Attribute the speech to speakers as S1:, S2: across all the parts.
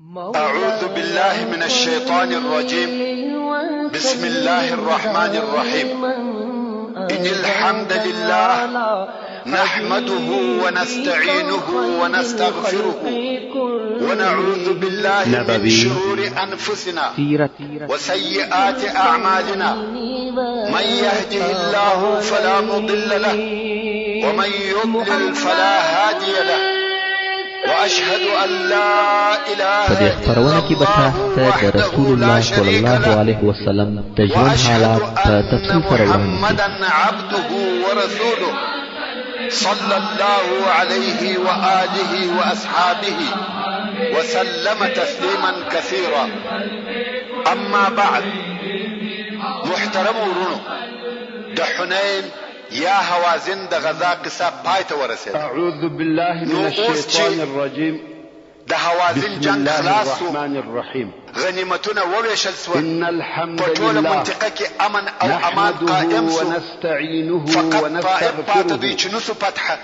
S1: أعوذ بالله من الشيطان الرجيم. بسم الله الرحمن الرحيم. إن الحمد لله نحمده ونستعينه ونستغفره ونعوذ بالله من شرور أنفسنا وسيئات أعمالنا. من يهده الله فلا مضل له ومن يضلل فلا هادي له. وأشهد أن لا إله إلا الله
S2: صلى الله عليه وسلم
S1: وأشهد أن محمدا عبده ورسوله صلى الله عليه وآله وأصحابه وسلم تسليما كثيرا. أما بعد، محترم ورونو، د حنين يا هوازن د غزا قصه پای ته ورسېده.
S3: اعوذ بالله من الشيطان الرجيم.
S1: د هوازن جنگ خلاص
S3: الرحمن الرحيم.
S1: غنیمتونه وویشل سول.
S3: ان الحمد
S1: لله په ټوله منطقه کې امن او امان قائم سو.
S3: ونستعينه
S1: فقط پاتې دوی چې نسو فتحه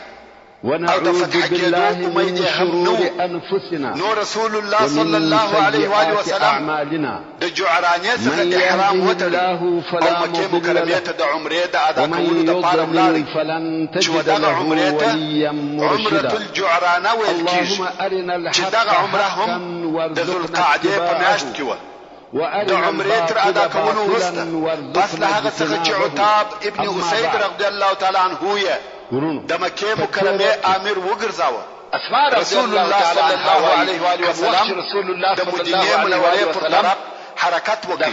S3: ونعوذ بالله من شرور أنفسنا
S1: نو رسول الله صلى الله عليه وآله وسلم
S3: أعمالنا
S1: د جعرانیه څخه احرام وتړي او مکې مکرمې ته د عمرې د ادا کولو دپاره ولاړی چې ودغه عمرې ته عمرة الجعرانه ویل کېږي چې دغه عمره هم د ذوالقعدې په میاشت کې وه. د عمرې تر ادا کولو وروسته پس له هغه څخه چې عتاب ابن اسید رضی الله تعالی عنه یې د مکې مکرمې امیر وګرځاوه. رسول الله صلی الله علیه و آله وسلم د مدینې منورې پر طرف حرکت وکړ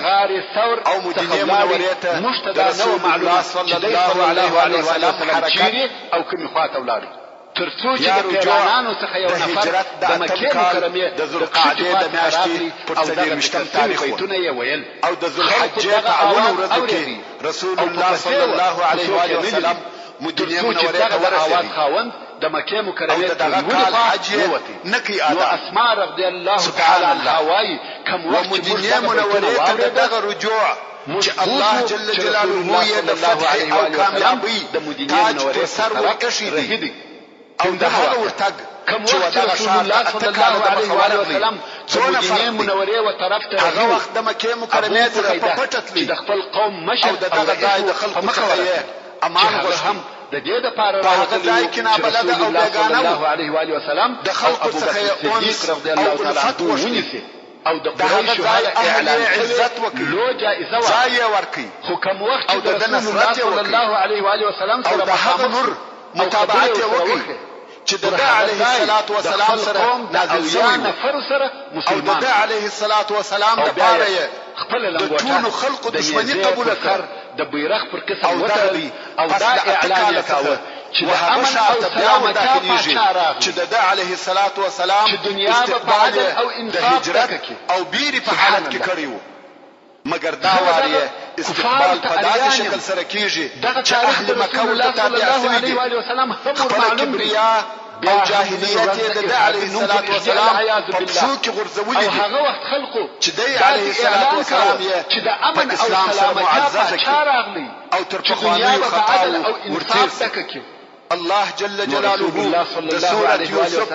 S1: او مدینې منورې ته د رسول الله صلی الله علیه و آله وسلم حرکت
S3: او کومې خواته ولاړ تر څو چې د پیغمبرانو څخه یو نفر د مکې مکرمې
S1: د ذوالقعدې د میاشتې پر 24 تاریخ ویل او د ذوالحجې په اول ورځ کې رسول الله صلی الله علیه و آله وسلم مدینه منورې ته ورسېد.
S3: خاوند د مکې مکرمې
S1: ته کال حج نکي ادا.
S3: نو اسماء رضی الله تعالی عنها وايي کوم وخت
S1: مدینه منورې ته دغه رجوع چې الله جل جلاله یې د فتح او کامیابی
S3: د مدینه منورې
S1: سر ورکشي دي او د هغه ورتګ
S3: کوم وخت رسول الله صلی الله علیه و آله وسلم د مدینه منورې و طرف ته
S1: هغه وخت د مکې مکرمې څخه په پټه تللی
S3: د خپل قوم مشر
S1: او دغه ځای د خلکو څخه امان غوښتم.
S3: د دې د پاره
S1: راغلی چې نابلده او بیگانه
S3: الله علیه و آله وسلم
S1: د خلکو څخه اونس
S3: رضی الله تعالی عنه ونیسي او د قریش اعلان
S1: عزت وکړي
S3: لو جائزه
S1: ځای ورکړي.
S3: خو کوم وخت چې رسول الله صلی الله علیه و آله وسلم
S1: سره د هغه نور متابعت وکړي چې د علیه الصلاة والسلام سره نازل شوی
S3: نفر سره مسلمان
S1: او د علیه الصلاة والسلام د پاره
S3: خپل
S1: د ټول خلقو دشمنی قبول کړ
S3: د بیرغ پر قسم وتړي او دا اعلان وکاوه چې د امن او سلامت
S1: چې د علیه الصلاة والسلام
S3: چې دنیا په عدل او انصاف
S1: او بیري په حالت کې کړیو. مگر دا وایي استقبال په داسې شکل سره کیږي چې اهل مکه ورته تابع شوي دي. خپل کبریا او جاهلیت د علیه الصلاة والسلام په پښو کې غورځولي دي.
S3: هغه وخت خلقو
S1: چې د علیه الصلاة والسلام
S3: چې د امن او سلامت راغلی
S1: او تر پخوانیو خطاو ورتیر
S3: تکي.
S1: الله جل جلاله د سورة یوسف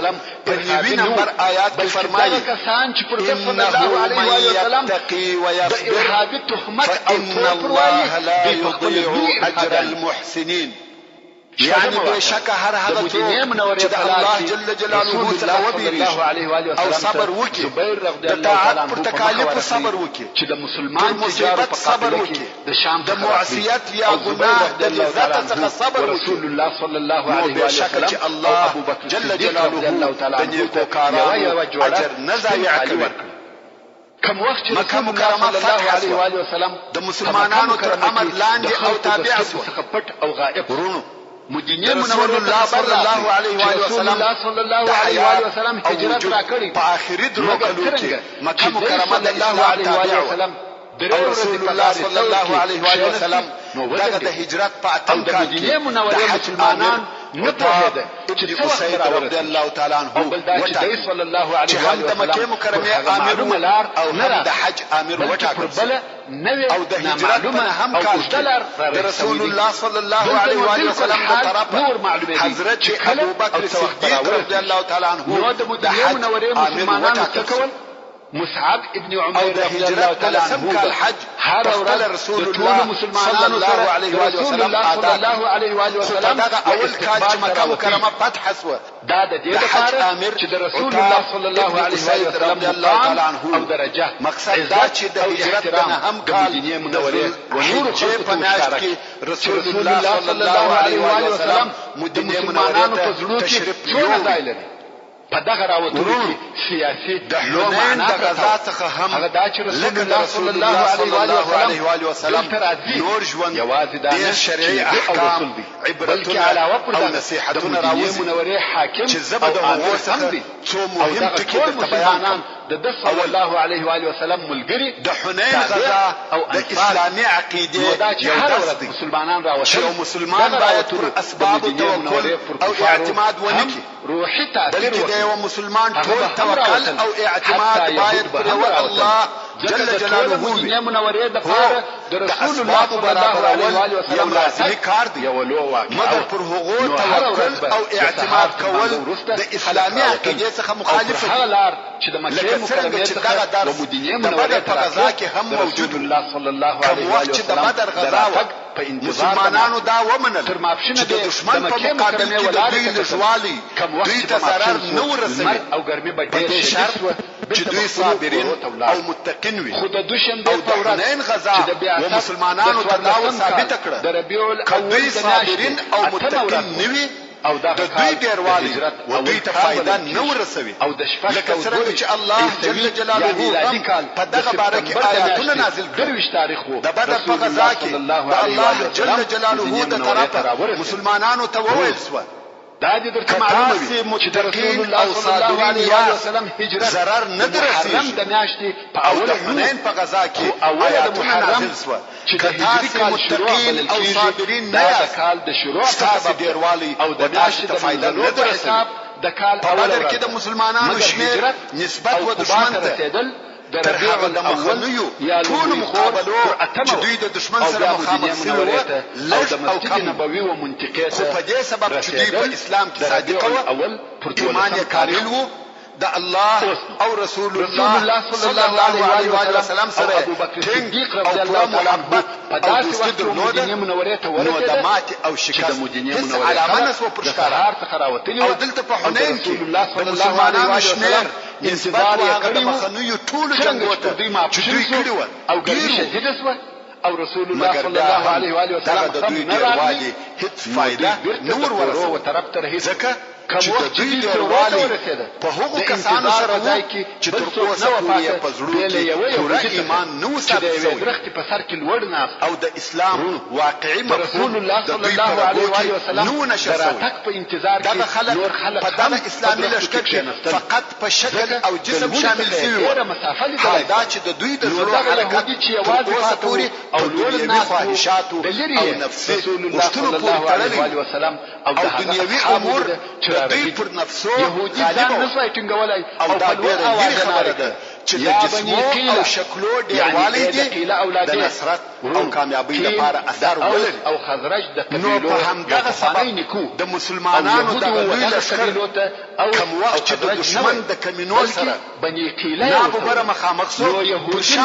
S1: په 9 نمبر آیات کې فرمایي
S3: کسان چې پر صلی الله علیه و سلم
S1: یتقي ويصبر فإن الله لا يضيع أجر المحسنين. يعني بشك هر هغه څوک چې د الله جل جلاله څخه وبېږي او صبر وکړي د طاعت پر تکالیف صبر وکړي
S3: چې د مسلمان
S1: مصیبت صبر وکړي د معصیت یا ګناه د لذت څخه صبر وکړي.
S3: رسول الله صلی الله علیه و سلم
S1: چې الله جل جلاله د نیکو کارانو اجر نه ضایع کوي.
S3: کوم وخت چې مکه مکرمه صلی الله علیه و آله وسلم
S1: د مسلمانانو تر امر لاندې او تابع شو
S3: څخه پټ او غائب ورونو مدینه
S1: منورې الله صلی الله علیه و آله وسلم
S3: الله صلی الله علیه و آله وسلم هجرت را کړی
S1: په اخري درو کلو کې مکه مکرمه د اسلام تابع و او رسول الله صلی الله علیه و آله وسلم دغه د هجرت په اتم کال کې د حج امانان متحده چې اسید رضی الله تعالی عنه
S3: وټاکل
S1: صلی الله علیه و آله وسلم د مکه مکرمه امیر او هم د حج امیر وټاکل او د هجرت په هم کال کې د رسول الله صلی الله علیه و آله وسلم د طرفه حضرت ابو بکر صدیق رضی الله تعالی عنه
S3: د مدینه منورې مسلمانانو څخه
S1: مصعب ابن عمير رضی الله تعالی عنہ
S3: الحج
S1: هر ورځ
S3: رسول الله صلی الله علیه و وسلم
S1: صلی الله علیه و وسلم
S3: دغه اول کال چې مکه مکرمه فتح شوه
S1: دا د دې لپاره چې د رسول الله صلی الله علیه و وسلم مقام او درجه
S3: مقصد دا چې د هجرت نه هم کال
S1: مدینه منوره و نور
S3: خلق په ناشت کې رسول الله صلی الله علیه و وسلم مدینه منوره ته تشریف یووړ.
S1: په دغه راوتلو کې سیاسي
S3: د حنین د غزا څخه هم
S1: هغه دا چې رسول الله صلی الله علیه و
S3: وسلم نور ژوند
S1: یوازې د
S3: شرعي احکام عبرتونه
S1: علاوه پر
S3: او نصيحتونه راوځي
S1: منورې حاکم
S3: چې زبد او څخه څو مهم ټکي د بیان
S1: د صلی الله علیه و وسلم ملګری
S3: د حنین غزا او د اسلامي عقیده
S1: یو درس دی. مسلمانان راوځي
S3: او مسلمان باید پر اسباب توکل او اعتماد ونکړي.
S1: روحي تاثیر
S3: بلکې د یو مسلمان ټول توکل او اعتماد باید پر الله جل جلاله وي.
S1: منورې د پاره د رسول الله صلی الله علیه و وسلم
S3: لازمي کار دی.
S1: یو لو واقع
S3: مګر پر هغو توکل او اعتماد کول د اسلامي عقیده څخه مخالف
S1: دی. هغه چې د مکه مکرمه څخه
S3: د
S1: مدینه منوره
S3: په غزا کې هم موجود
S1: الله صلی الله علیه و
S3: وسلم د بدر غزا
S1: په انتظار
S3: مسلمانانو دا ومنل
S1: تر ماپښینه
S3: د دشمن په مقابل کې د دوی لږوالي دوی ته ضرر نه ورسوي
S1: او ګرمي به
S3: په دې شرط چې دوی صابرین او متقین وي.
S1: خو د دوشنبه
S3: په ورځ حنین غزا و مسلمانانو ته دا ثابت کړه
S1: د ربيع الاول
S3: دوی صابرین او متقین نه وي
S1: او
S3: د دوی ډیروالي و دوی ته فائدہ نه ورسوي.
S1: او د شپږ
S3: لکه څنګه چې الله جل جلاله په دغه باره کې آیاتونه نازل کړي.
S1: تاریخ
S3: د بدر په غزا کې د الله جل جلاله د طرفه مسلمانانو ته وویل سو
S1: دا دې درته معلومه وي چې د رسول الله صلی الله علیه وسلم هجرت
S3: ضرر نه درسي
S1: د میاشتې په
S3: او د حنین په غزا کې آیاتونه نازل سو
S1: چې د هجرت
S3: متقین او صابرین نه
S1: د کال د شروع
S3: سبب ډیروالي
S1: او د میاشتې د فائدہ نه درسي د کال
S3: په بدر کې د مسلمانانو شمیر نسبت و دشمن ته تر هغه د مخنیو ټول مقابلو چې دوی د دشمن سره مخامخ شوي وو لږ او کم
S1: نبوي و منطقي
S3: خو په دې سبب چې دوی په اسلام کې صادق وو ایمان یې کامل وو د الله او رسول الله صلی الله علیه و وسلم سره
S1: ابو بکر صدیق رضی الله عنه په داسې وخت کې مدینه منوره ته ورسېد
S3: نو د مات او شکست
S1: هیڅ
S3: علامه نسو پر ښکار او دلته په حنین کې د مسلمانانو شمیر انتظار یې کړی مخنیو ټول جنگوته چې دوی کړي وو
S1: او ګرمي شدیده سوه او رسول الله صلی الله علیه و وسلم
S3: د دوی ډیروالي هیڅ فائدہ نور ورسو
S1: طرف ته
S3: ځکه چې د دوی ډیروالي په هغو کسانو سره وای چې تر اوسه پورې په زړه کې پوره ایمان نو ثابت شوی
S1: درخت په سر کې لوړ ناس
S3: او د اسلام واقعي
S1: رسول الله صلی الله علیه و وسلم
S3: نو نشه
S1: په انتظار کې
S3: دغه خلک په دغه اسلامي لشکر کې فقط په شکل او جسم شامل شوي وو. دا چې د دوی د زړه حرکت چې یوازې پورې او لوړ ناس خواهشاتو او نفسي غوښتنو پورې تړلي
S1: او
S3: دنیوي امور دوی پر نفسو
S1: يهودي ځان نسوي ټینګولای
S3: او دا ډېره لري خبره ده چې د جسمو او شکلو ډیروالي دي د نصرت او کامیابی لپاره اثر ولري
S1: او خزرج د
S3: نو په همدغه سبب د مسلمانانو د لوی لشکر کوم وخت چې د دشمن د کمینو سره
S1: بني قیله
S3: ناببره مخامخ سو
S1: يهودي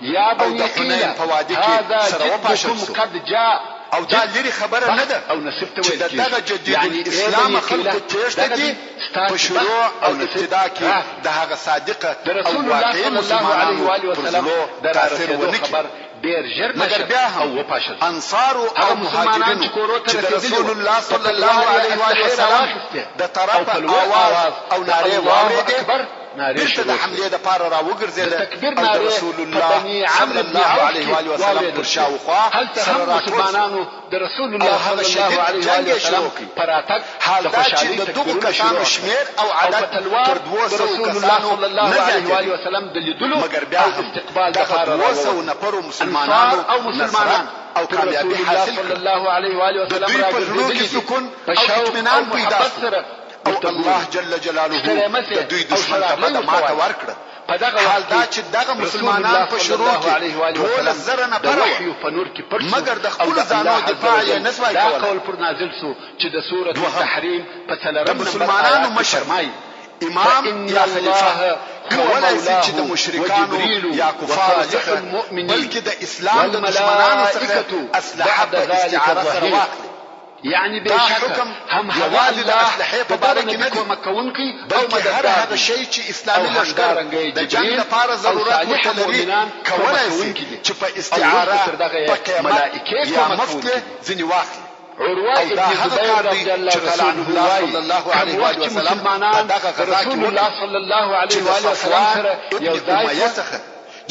S1: یا بني قیله
S3: په وادي کې سره وپاشل
S1: قد جاء
S3: او دا لري خبره نه ده
S1: او نصیب ته ویل
S3: چې دغه جدید اسلام خلکو تېشته دي په شروع او ابتدا کې د هغه صادقه
S1: او واقعي مسلمانانو وسلم
S3: تاثیر ونه
S1: خبر ډیر ژر
S3: مګر بیا هم
S1: وپاشل
S3: انصار او مهاجرین چې رسول الله صلی الله علیه و سلم د طرفه اواز او ناره واورېده دلته د حملې د پاره را وګرځېده او رسول الله صلی الله علیه و سلم پر شاوخوا
S1: سره مسلمانانو د رسول الله صلی الله علیه و سلم پراتک
S3: حال دا چې د دغو کسانو شمیر او عدد تر 200 کسانو
S1: صلی الله علیه و سلم د لیدلو
S3: مګر بیا استقبال د 200 نفرو مسلمانانو او کامیابی حاصل
S1: صلی الله علیه و سلم
S3: راګرځېدل سکون او اطمینان پیدا او الله جل جلاله د دوی دشمن ته بده ماته ورکړه
S1: په دغه
S3: حال دا چې دغه مسلمانان په شروع کې ټول زره نفر مګر د خپل ځانو دفاع یې نسوای
S1: کولای دا قول پر نازل سو چې د سورۃ التحریم په 3
S3: مسلمانانو مشر امام یا خلیفه کولای شي چې د مشرکانو یا کفارو څخه بلکې د اسلام د دشمنانو څخه اسلحه په استعاره سره واخلي.
S1: يعني بشك هم
S3: یوازې د اسلحې په باره کې نه دي بلکې هر هغه شی چې اسلامي لښکر د جنګ لپاره ضرورت ورته لري کولای شي چې په استعاره په قیمت یا مفت ځینې واخلي.
S1: عروة ابن زبير رضي الله تعالى عنه
S3: صلى الله عليه وآله وسلم
S1: رسول الله صلى الله عليه وآله وسلم سره یو ځای څخه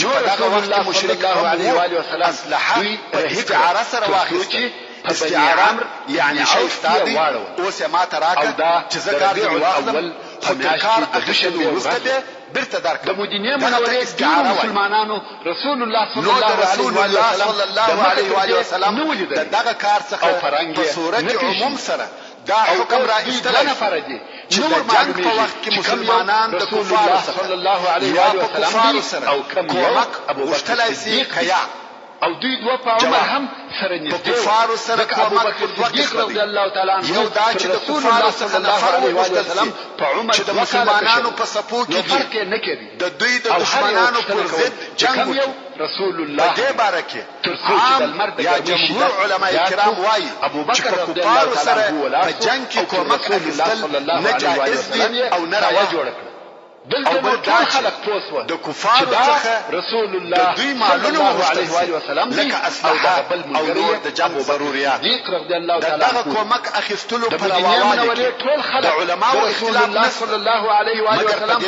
S1: رسول الله صلى الله عليه وآله وسلم
S3: اسلحه په استعاره سره واخلي. استعاره يعني شيء ثابت اوس ما تراکه چې زګار اول خو کار اخشل ورسته برته درک
S1: د مدینه منورې د مسلمانانو رسول الله صلى الله عليه وآله وسلم
S3: دغه کار څخه په صورت عموم سره دا حکم را ایستل
S1: فرضي
S3: چې د جنگ په وخت کې مسلمانان د کفار
S1: صلى الله عليه وآله وسلم
S3: او کومک ابو بکر صدیق کیا
S1: او دوی دوه په عمر هم سره نږدې
S3: کفار سره کومک
S1: صدیق رضی الله تعالی عنه
S3: یو دا چې د کفار څخه نفر وغوښتل
S1: په عمر
S3: چې د مسلمانانو په صفو کې
S1: فرق نه کوي
S3: د دوی د دشمنانو پر ضد جنگ وکړي.
S1: رسول الله
S3: په دې باره کې عام یا جمهور علما کرام وایي
S1: ابو بکر
S3: رضی الله تعالی عنه په جنگ کې کومک اخیستل نه جائز دي او نه روا.
S1: دلته ټول خلق پوسوه
S3: د کفارو څخه
S1: رسول الله
S3: دوی مالونه
S1: عليه وآله وسلم
S3: لکه اسلحه او نور د جنگ ضروريات
S1: صدیق رضی الله تعالی
S3: عنه کومک اخیستلو پر روایت
S1: ټول خلق
S3: د علماو
S1: رسول الله صلی الله علیه و آله وسلم د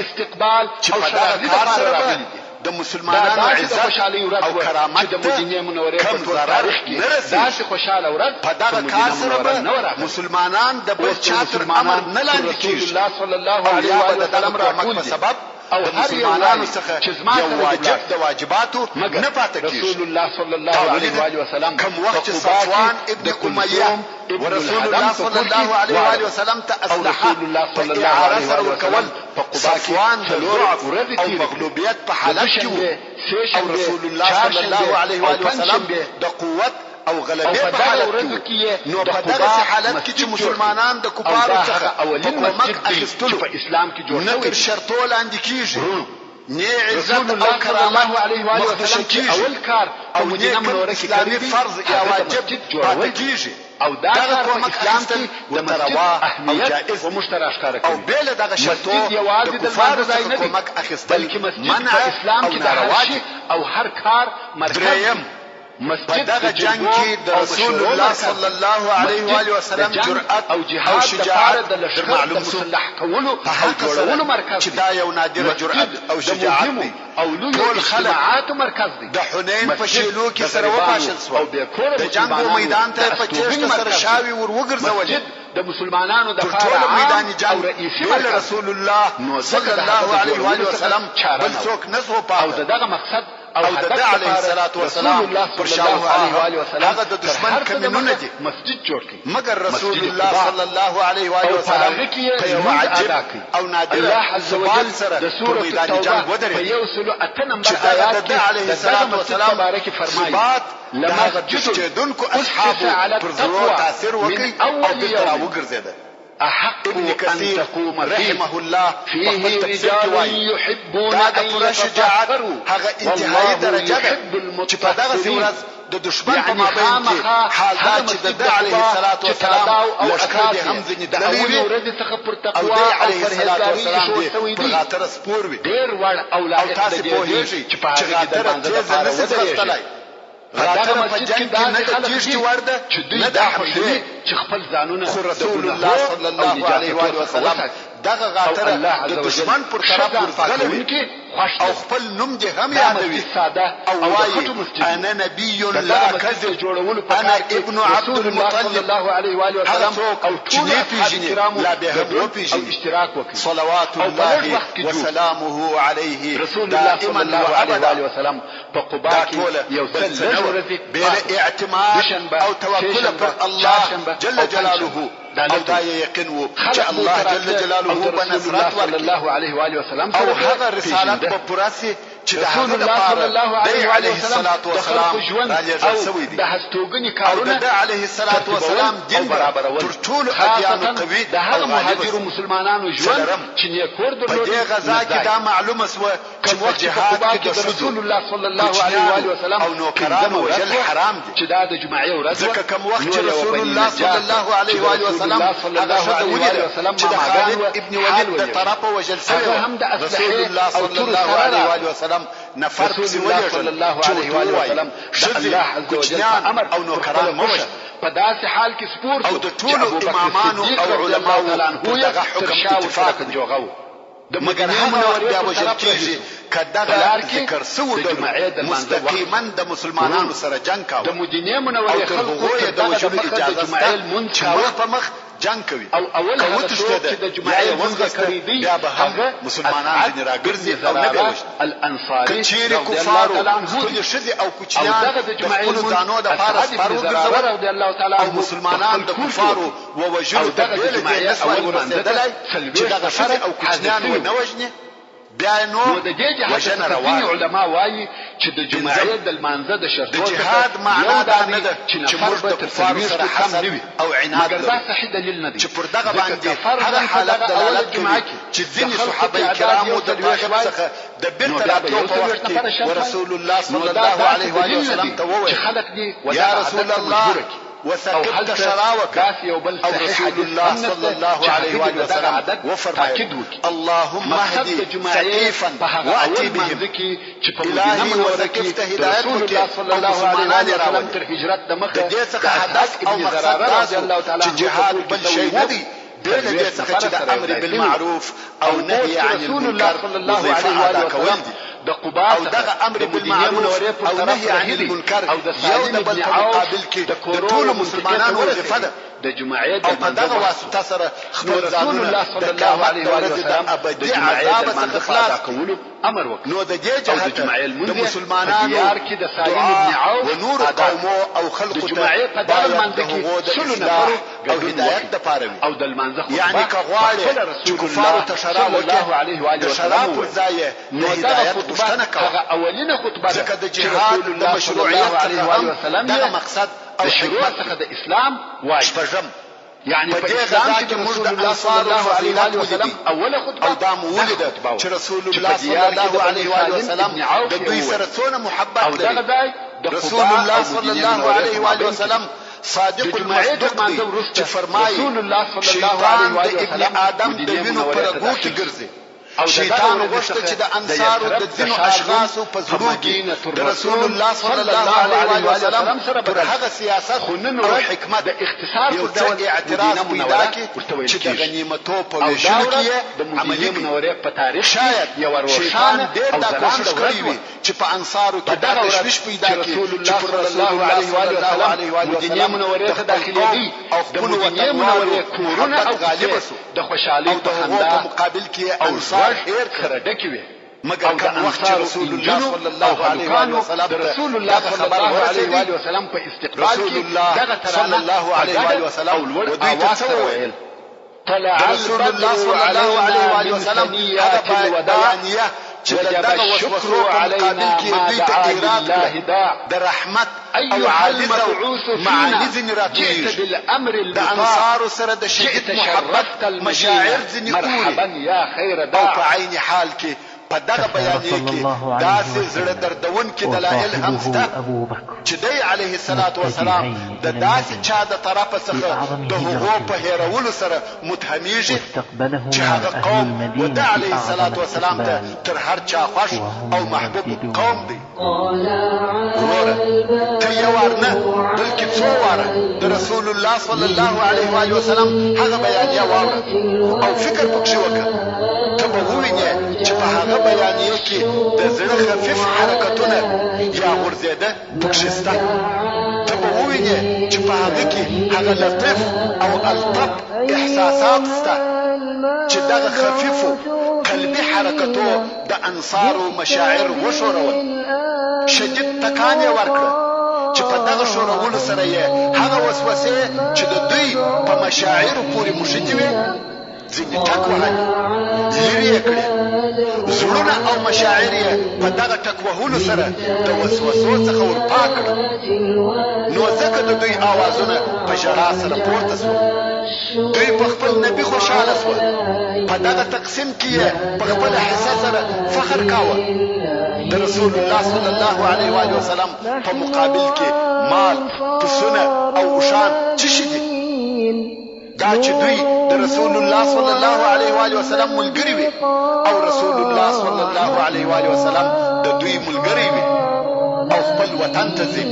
S1: استقبال او شرعي لپاره راغلي
S3: د مسلمانانو عزت او کرامت
S1: د مدینه منورې په تاریخ کې داسې خوشاله ورځ
S3: په دغه کار سره مسلمانان د بل چا تر امر نه لاندې کیږي.
S1: رسول الله صلی الله علیه و آله وسلم راغلي
S3: په سبب او مسلمانانو څخه یو واجب د واجباتو نه پاتې کیږي.
S1: رسول الله صلی الله علیه و آله وسلم
S3: کوم وخت صفوان ابن امیه ورسول الله صلی الله علیه و آله وسلم ته اسلحه په استعاره سره ورکول صفوان د ضعف او مغلوبیت په حالت کې او رسول الله صلی الله علیه و آله وسلم د قوت او غلبه په حالت کې نو په دغه حالت کې چې مسلمانان د کفارو څخه
S1: اولین مسجد اخیستلو په اسلام کې جوړ
S3: شوی شرطو لاندې کیږي نه عزت او کرامت
S1: علیه و آله وسلم اول کار
S3: او مدینه منوره کې اسلامي فرض یا واجب پاتې کیږي
S1: او دا کار په اسلام کې د مسجد اهمیت او مشترک ښکار کوي
S3: او بیل دغه شرطو
S1: یوازې د فرض ځای نه
S3: کومک اخیستل
S1: بلکې مسجد په اسلام کې د هر شي او هر کار مرکز
S3: مسجد دغه جنگ کې د رسول الله صلی الله علیه و آله وسلم جرأت
S1: او جهاد شجاعت د معلوم مسلح کولو او جوړولو مرکز
S3: چې دا یو نادره جرأت او شجاعت دی
S1: او لوی اجتماعات مرکز دی.
S3: د حنین په شیلو کې سره وپاشل سو د جنگ میدان ته په چشت سره شاوی ور وګرځول
S1: د مسلمانانو د
S3: ټول میدان جنگ رسول الله صلی الله علیه و آله وسلم بل څوک نه سو پاو
S1: او دغه مقصد
S3: او د علیه الصلاۃ والسلام پر شاوخوا هغه د دشمن کمنونه دي
S1: مسجد جوړ کړي
S3: مگر رسول الله صلی الله علیه و آله وسلم په یو عجیب او نادر ثبات سره د سورۃ التوبه په یو سلو اته نمبر آیات کې علیه الصلاۃ والسلام
S1: بارک فرمایي
S3: لما جدونکو اصحاب پر ضرورت تاثیر وکړي او د راوګرځیدل
S1: أحق
S3: ابن كثير رحمه الله
S1: فيه رجال يحبون أن يتطهروا
S3: هغه انتهایی درجه ده چې په دغه ورځ د دشمن په مابین کې حال دا چې د علیه الصلاۃ والسلام لشکر به هم ځنې دلوي او د علیه الصلاۃ والسلام په غاتر سپور وي
S1: ډیر وړ اولاد
S3: تاسو پوهیږئ چې غاتر تیز نه ستلای غاتر په جنگ کې نه کېږي ورده
S1: نه د حمله چې خپل ځانونه
S3: رسول الله صلی الله علیه و وسلم دغه غاتر د دشمن پر طرف ورغلوي او خپل نوم دې هم یادوي او وایي انا نبی لا کذب انا ابن عبد المطلب
S1: الله علیه و وسلم
S3: او ټول پیژني لا به هم
S1: اشتراک وکړي
S3: صلوات الله وسلامه علیه
S1: رسول الله صلی الله علیه و وسلم په قباء کې یو څل
S3: بلا اعتماد او توکل پر الله جل جلاله او دا یقین وو چې الله جل جلاله په نصرت
S1: صلی الله علیه و آله وسلم
S3: او هغه رسالت په پراسي چې د هغه لپاره دی علیه الصلاة والسلام رالیږل شوی دی
S1: د هستوګنې
S3: او د ده علیه الصلاة والسلام دین تر ټولو ادیانو قوي
S1: د هغه مهاجرو مسلمانانو ژوند چې نیکور درلود.
S3: په دې غزا کې دا معلومه شوه چې په جهاد کې د
S1: رسول الله صلی الله علیه و وسلم
S3: او نوکرانو وژل حرام دي
S1: چې دا د جمعې ورځ
S3: ځکه کوم وخت چې رسول الله صلی الله علیه و وسلم هغه ښځه ولیده چې د خالد ابن ولید د طرفه وژل شوی رسول الله صلی الله علیه و وسلم نفر پسې ولیږل چې ووایي ښځې کوچنیان او نوکران مه وژنه
S1: په داسې حال کې سپور
S3: او د ټولو امامانو او علماو پر دغه حکم اتفاق دی مګر هغه وخت بیا وژل کېږي که دغه ذکر سوی ډلو مستقیما د مسلمانانو سره جنګ کاوه
S1: د مدینې منورې خلکو
S3: د وژلو اجازه شته چې مخ په مخ جنگ کوي
S1: او اول هغه څوک چې د جمعې
S3: وزغه کړی دی بیا به هم مسلمانان ځینې راګرځي او نه به وژني
S1: الانصاري
S3: کچېرې کفارو خپلې ښځې او کوچنیان د خپلو ځانو دپاره سپر وګرځول او مسلمانان د کفارو ووژلو ته بېله دې نه سوای ورسېدلی چې دغه ښځې او کوچنیان ونه وژني بیا نو
S1: د دې جهاد ځینې علما وایي چې د جمعې د لمانځه د شرطو
S3: د جهاد معنا دا نه ده چې موږ د کفارو سره حسد او عناد
S1: لرو، مګر دا صحیح دلیل نه دی
S3: چې پر دغه باندې هغه حالت دلالت کوي چې ځینې صحابه کرامو د طائف څخه د بیرته راتلو په وخت کې ورسول الله صلی الله علیه وسلم ته وویل یا رسول الله وثقبت شراوك او رسول الله صلى الله عليه وسلم وفرمایل اللهم اهدي ثقيفا واتي بهم الهي وثقفت هدايتك صلى الله عليه وسلم
S1: تر هجرت د مخه
S3: د دې څخه هدف او مقصد دا چې جهاد بل شي نه دی بل دې څخه چې د امر بالمعروف او نهي عن المنکر وظیفه ادا کول دي
S1: د قباء
S3: او دغه امر بالمعروف او نهي عن المنکر یو د بل په مقابل کې د ټول مسلمانانو وظیفه ده
S1: د جمعې
S3: او په دغه واسطه سره خپل ځانونه د قیامت د ورځې د ابدي عذاب څخه خلاص کولو
S1: امر وکړ.
S3: نو د دې جهت د مسلمانانو دعا و نور قومو او خلقو ته باید د هغو د اصلاح او هدایت دپاره وي
S1: او د لمانځه
S3: یعنی که غواړې چې کفارو ته شراب وکړې د شراب پر ځای یې د هدایت پوښتنه کوه
S1: اولینه خطبه
S3: ځکه د جهاد د مشروعیت څخه هم دغه مقصد او حکمت
S1: څخه د اسلام وایي.
S3: شپږم
S1: يعني
S3: په دې غزا کې موږ د انصار فضیلت ولیدي
S1: اوله خطبه
S3: او دا مو ولیده چې رسول الله صلی الله علیه وسلم د دوی سره څونه محبت لري. رسول الله صلی الله علیه وسلم صادق المصدوق دی چې فرمایي شیطان د ابن آدم د وینو پر غو کې ګرځي. شیطان غوښته چې د انصارو د ځینو اشخاصو په زړه کې د رسول الله صلی الله علیه وسلم پر هغه سیاست او حکمت
S1: د اختصار
S3: یو څه اعتراض پیدا کړي چې د غنیمتو په ویشلو کې عملي
S1: منورې په تاریخ
S3: شاید شیطان ډېر دا کوشش کړی وي چې په انصارو کې دا تشویش پیدا کړي چې پر رسول الله صلی الله علیه وسلم
S1: منورې ته داخلي
S3: او خپل وطنوالو
S1: کورونه او غالب د خوشحالي
S3: او د هغو مقابل کې انصار
S1: ډېر خرډکې وي
S3: مګر کوم وخت چې رسول الله صلی الله علیه وسلم
S1: د رسول الله صلی الله علیه وسلم په استقبال کې دغه
S3: صلی الله علیه وسلم ودوی ته وویل
S1: طلع
S3: رسول الله صلی الله علیه وسلم هغه بیانیه چې دغه وسوسو په مقابل کې دوی ته ایراد کړه د رحمت او عاجز معانی ځینې راتویږي د انصارو سره د شدید محبت مشاعر ځینې اوري او په عین حال کې په دغه بیانیه کې داسې زړه دردونکي دلایل هم شته چې دی علیه الصلاة والسلام د داسې چا د طرفه څخه د هغو په هېرولو سره متهمیږي چې هغه قوم و ده علیه الصلاة والسلام ته تر هر چا خوښ او محبوب قوم دی. وروره ته یو وار نه بلکې څو واره د رسول الله صلی الله علیه وسلم هغه بیانیه واوره او فکر پکښې وکړه. ته به ووینې چې په هغه بیانیه کې د زړه خفیف حرکتونه یا غورځېده پکښې شته. ته به ووینې چې په هغه کې هغه لطیف او الطف احساسات شته چې دغه خفیفو قلبي حرکتو د انصارو مشاعر وښورول. شدید تکان یې ورکړه چې په دغه ښورولو سره یې هغه وسوسې چې د دوی په مشاعرو پورې مښتې وې ځینې ټک وهلي لرې یې کړې زړونه او مشاعر یې په دغه ټک وهلو سره د وسوسو څخه ورپاک کړل نو ځکه د دوی آوازونه په ژړا سره پورته شول دوی په خپل نبي خوشحاله شول په دغه تقسیم کې یې په خپله حصه سره فخر کاوه د رسول الله صلی الله علیه و آله وسلم په مقابل کې مال پسونه او اوښان څه شي دي دا چې دوی د رسول الله صلی الله علیه و آله وسلم ملګري وي او رسول الله صلی الله علیه و آله وسلم د دوی ملګري وي او خپل وطن ته ځي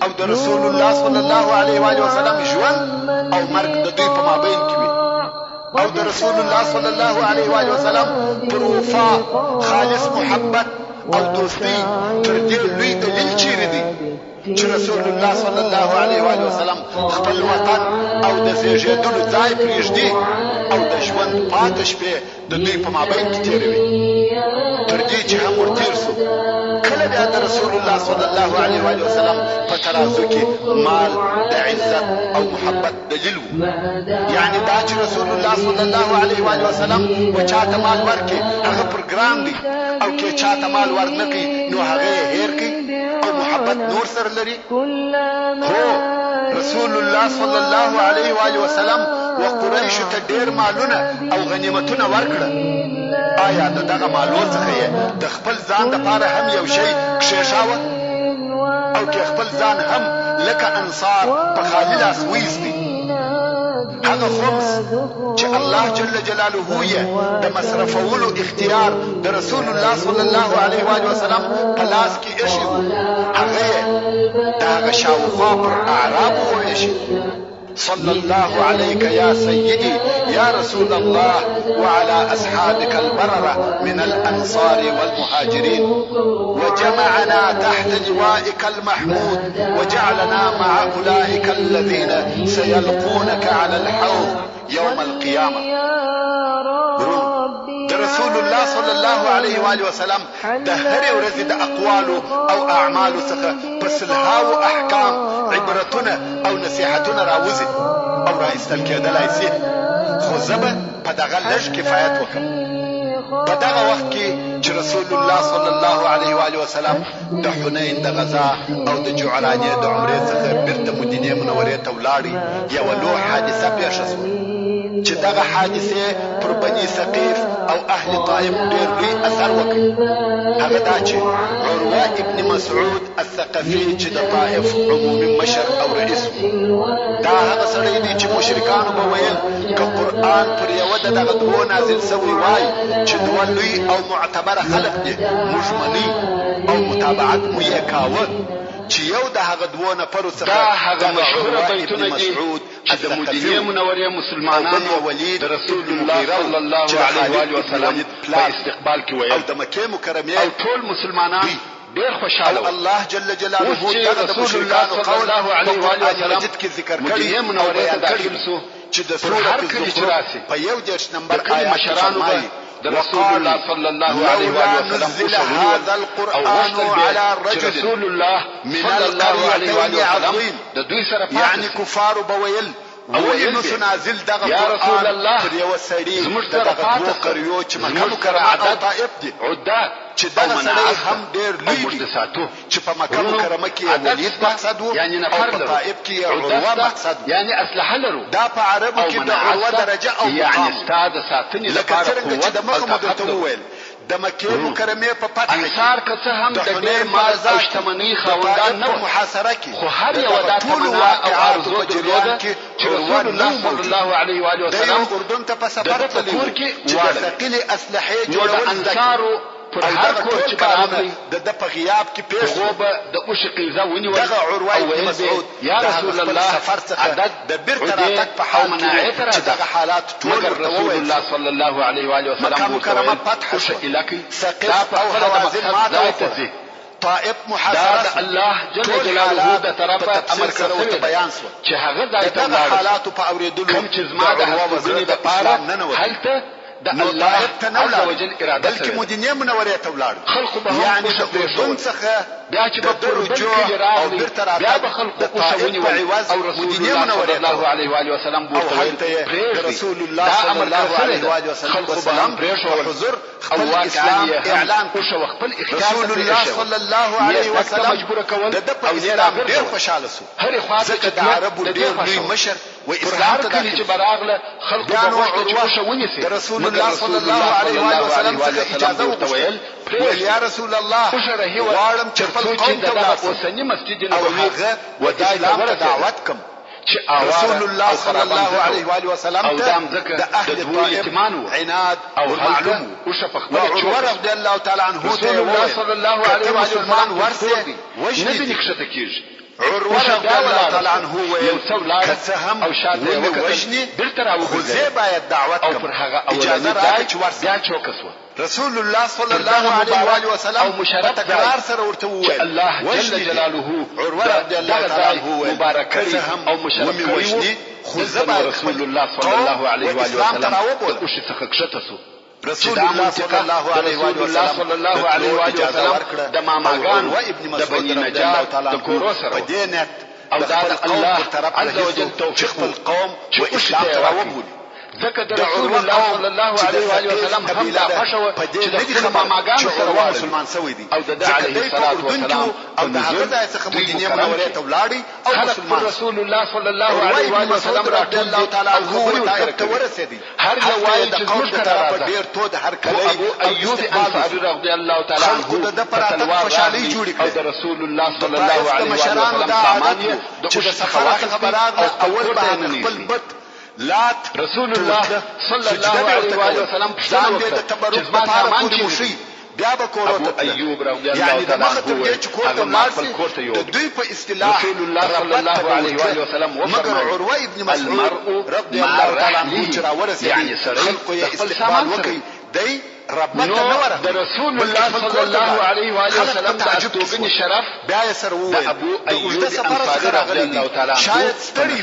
S3: او د رسول الله صلی الله علیه و آله وسلم ژوند او مرګ د دوی په مابین کې وي او د رسول الله صلی الله علیه و آله وسلم پر وفا خالص محبت او دوستي تر دې لوی دلیل چیرې دی چې رسول الله صلی الله علیه و آله وسلم خپل وطن او د زیږېدلو ځای پرېږدي او د ژوند پاتې شپې د دوی په مابین کې تېروي تر دې چې هم ورتېر سو کله بیا د رسول الله صلی الله علیه و آله وسلم په ترازو کې مال د عزت او محبت دلیل و یعنی دا چې رسول الله صلی الله علیه و آله وسلم و چاته مال ورکړي هغه پر ګران دی او که چاته مال ورنکړي نو هغه یې هېر کړي او محبت نور سره لري هو رسول الله صلی الله علیه و آله وسلم و قریش ته ډېر مالونه او غنیمتونه ورکړل آیا د دغه مالو څخه یې د خپل ځان دپاره هم یو شی کښېښاوه او که خپل ځان هم لکه انصار په خالي لاس ویستی هغه خمس چې الله جل جلاله یې د مصرفولو اختیار د رسول الله صلی الله علیه و آله وسلم په لاس کې ایښی و هغه یې د هغه شاوخوا پر اعرابو وویشي صلى الله عليك يا سيدي يا رسول الله وعلى أصحابك البررة من الأنصار والمهاجرين وجمعنا تحت لوائك المحمود وجعلنا مع أولئك الذين سيلقونك على الحوض يوم القيامة د رسول الله صلی الله علیه و آله وسلم د هرې ورځې د اقوالو او اعمالو څخه په سلهاوو احکام عبرتونه او نصیحتونه راوځي او راایستل کېدلی سي خو زه به په دغه لږ کفایت وکړم په دغه وخت کې چې رسول الله صلی الله علیه و آله وسلم د حنین د غزا او د جعرانې د عمرې څخه بیرته مدینې منورې ته ولاړی یوه لوی حادثه پیښه شوه چې دغه حادثې پر بني ثقیف او اهل طائف ډېر لوی اثر وکړ هغه دا چې عروه ابن مسعود الثقفي چې د طائف عمومي مشر او رئیس دا هغه سړی دی چې مشرکانو به ویل که قرآن پر یوه د دغه دوو نازل سوی وای چې دوه لوی او معتبره خلق دي موږ مني او متابعت مو یې کاوه چې یو د هغه دوو نفرو څخه
S1: دا هغه مشهوره بیتونه دي چې د مدینې منورې مسلمانانو د رسول الله صلی الله علیه و آله وسلم په استقبال کې ویل
S3: او د مکې مکرمې
S1: او ټول مسلمانان ډېر خوشاله
S3: او الله جل جلاله دغه د مشرکانو قول
S1: علیه و آله وسلم
S3: کې ذکر کړی
S1: مدینې منورې ته داخل سو
S3: چې د سورۃ الزخرف په 1 نمبر آیات
S1: مشرانو د رسول الله صلی الله علیه و آله وسلم
S3: هذا القرآن على رجل
S1: رسول الله صلی الله علیه و آله وسلم د دوی سره
S3: یعنی کفار بویل اولینو سنازل دغه قرآن پر یو سړي دغه دوه قریو چې مکه مکرمه او طائف دي
S1: عدات
S3: چې دغه سړی هم ډېر لوی دی چې په مکه مکرمه کې ولید مقصد و
S1: یعنی
S3: او
S1: نفر
S3: په طائف کې عروه مقصد و
S1: یعنی اسلحه لرو
S3: دا په عربو کې د عروه درجه او
S1: یعنی
S3: مقام
S1: استاد ساتنې
S3: لکه څنګه چې د مخه مو درته وویل د مکې مکرمې په فتح
S1: انصار که څه هم د ډېر مال او شتمنۍ خاوندان نه وو
S3: محاصره کې
S1: خو هر یوه دا تمنا او آرزو درلوده چې رسول الله صلی الله علیه و آله وسلم
S3: اردن ته په سفر تللی چې د ثقیلې اسلحې
S1: نو د انصارو پر هر کور چې راغلی
S3: د په غیاب کې پیښ
S1: هغو به د اوښې قیزه ونیول
S3: دغه عروه بن مسعود
S1: یا رسول الله
S3: سفر څخه د بیرته راتګ په حال کې چې دغه حالات ټول
S1: رسول الله صلی الله علیه و آله وسلم
S3: مکه مکرمه فتح شو ثقیف او حوازن ماته وکړه طائف محاصره
S1: الله جل جلاله د طرفه امر کړو
S3: بیان شو
S1: چې هغه ځای ته
S3: دغه حالات په اوریدلو
S1: کوم چې زما د حقوقو د پاره هلته
S3: د الله عز وجل اراده سره، بلکې مدینه منورې ته ولاړ. خلق به یعنی د اردن څخه بیا چې په رجوع او بیرته راتګ د طائف په عوض او مدینه منورې صلی الله علیه و آله وسلم بوته رسول الله صلی الله علیه و آله وسلم په حضور خپل اسلام اعلان وشو، خپل اختیار رسول الله صلی الله علیه و سلم د په اسلام ډیر خوشاله سو. هر خواته چې د عربو ډیر لوی مشر و اسلام ته دغه چې براغله خلق به عروه شونی سي رسول الله صلی الله علیه و آله وسلم څخه اجازه وغوښتل ویل یا رسول الله غواړم چې خپل قوم ته د اوسنی مسجد نبوي و د اسلام ته دعوت کوم چې رسول الله صلی الله علیه و آله وسلم ته د اهل طائف عناد او معلوم او شفق عمر رضی الله تعالی عنه ته رسول الله صلی الله علیه و آله وسلم ورسه وجنه نکشته کیږي. عروه رضی الله تعالی عنه ویل کسهم او شاته وجنه خو زه باید دعوت کوم اجازه راکړه چې ورسه بیا چوکسو. رسول الله صلی الله علیه و آله وسلم او مشرف تکرار سره ورته وویل الله جل جلاله عروه رضی الله تعالی عنه ویل مبارک او مشرف وجنه خو زه باید رسول الله صلی الله علیه و آله وسلم او شي څخه کښته سو. رسول الله صلی الله علیه و آله وسلم د ماماګانو د بنی نجار د کورو سره په دې نیت او د الله عز وجل توفیق القوم و اسلام تراوبول. ځکه د رسول الله صلی الله علیه و آله وسلم هم دا خوښه چې د خپل ماماګانو سره مسلمان شوی دي او د علیه الصلاه والسلام او د هغه ځای څخه مدینه منورې ته ولاړی او مسلمان رسول الله صلی الله علیه و آله وسلم راټول الله تعالی عنه ته ورسېدی. هر یو وایي چې موږ طرف ډیر تو د هر کله ابو ایوب انصاری رضی الله تعالی عنه د پراتک خوشالي جوړ کړ او د رسول الله صلی الله علیه و آله وسلم سامان د سفر څخه براغ اول باندې خپل بت لات رسول الله صلی الله علیه و آله وسلم ځان دې د تبرک لپاره پوری مشي بیا به کورته ایوب رضی الله تعالی عنه چې کورته مارسي د دوی په اصطلاح رسول الله صلی الله علیه و آله وسلم مگر عروه ابن مسعود رضی الله تعالی عنه چې راورسېد یعنی خلق یې استقبال وکړي دی ربته نور د رسول الله صلی الله علیه و آله وسلم تعجب شرف بیا یې سره وویل ابو ایوب انصاری رضی الله تعالی عنه شاید ستړي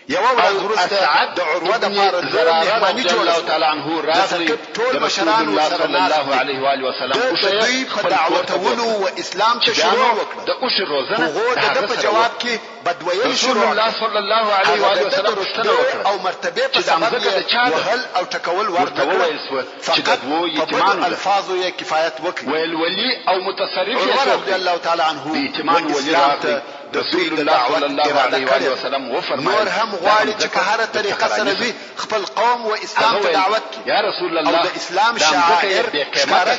S3: یو ورځ وروسته د عروه د پاره مهمانی جوړ تعالی عنه راغلی ټول مشران صلی الله علیه و آله وسلم او دوی په دعوتولو و اسلام ته شروع وکړه. د اوش روزنه هغه په جواب کې بدویل شروع الله صلی الله علیه و آله وسلم رسول وکړه او مرتبه په سبب د وهل او ټکول ورته ویل سو چې د دوه یتمان الفاظو یې کفایت وکړي ویل ولی او متصرف یې رضی الله تعالی عنه یتمان ولی راته رسول الله صلی الله علیه و آله وسلم وفرمایل نور هم غواړي چې په هر طریقه سره وي خپل قوم و اسلام ته دعوت کړي یا رسول الله او د اسلام شاعر ښکارا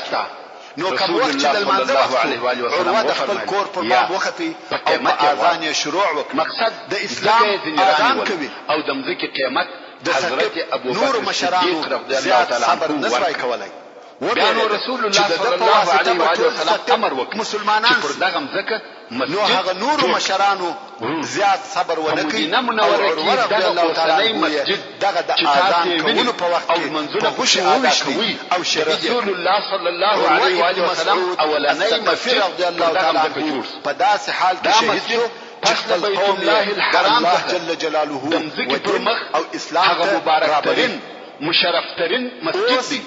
S3: نو کوم وخت چې د منځ عروه د خپل کور په باب وختي او اذان یې شروع وکړ. مقصد د اسلام اذان کوي او د مځکه قیامت د حضرت ابو بکر صدیق رضی الله تعالی عنه نسوای کولای وبانو رسول الله صلی الله علیه و آله وسلم امر وکړ مسلمانان پر دغه مځکه نو هغه نور مشرانو زیات صبر ونکړي نو منور کې دغه تعالی مسجد دغه د اذان کولو په وخت کې منځونه خوشي او رسول الله صلی الله علیه و آله وسلم اولنۍ مسجد رضی الله تعالی عنه په داسې حال کې شهید شو چې بیت الله الحرام جل جلاله او اسلام هغه مبارک ترين مشرف ترين مسجد دی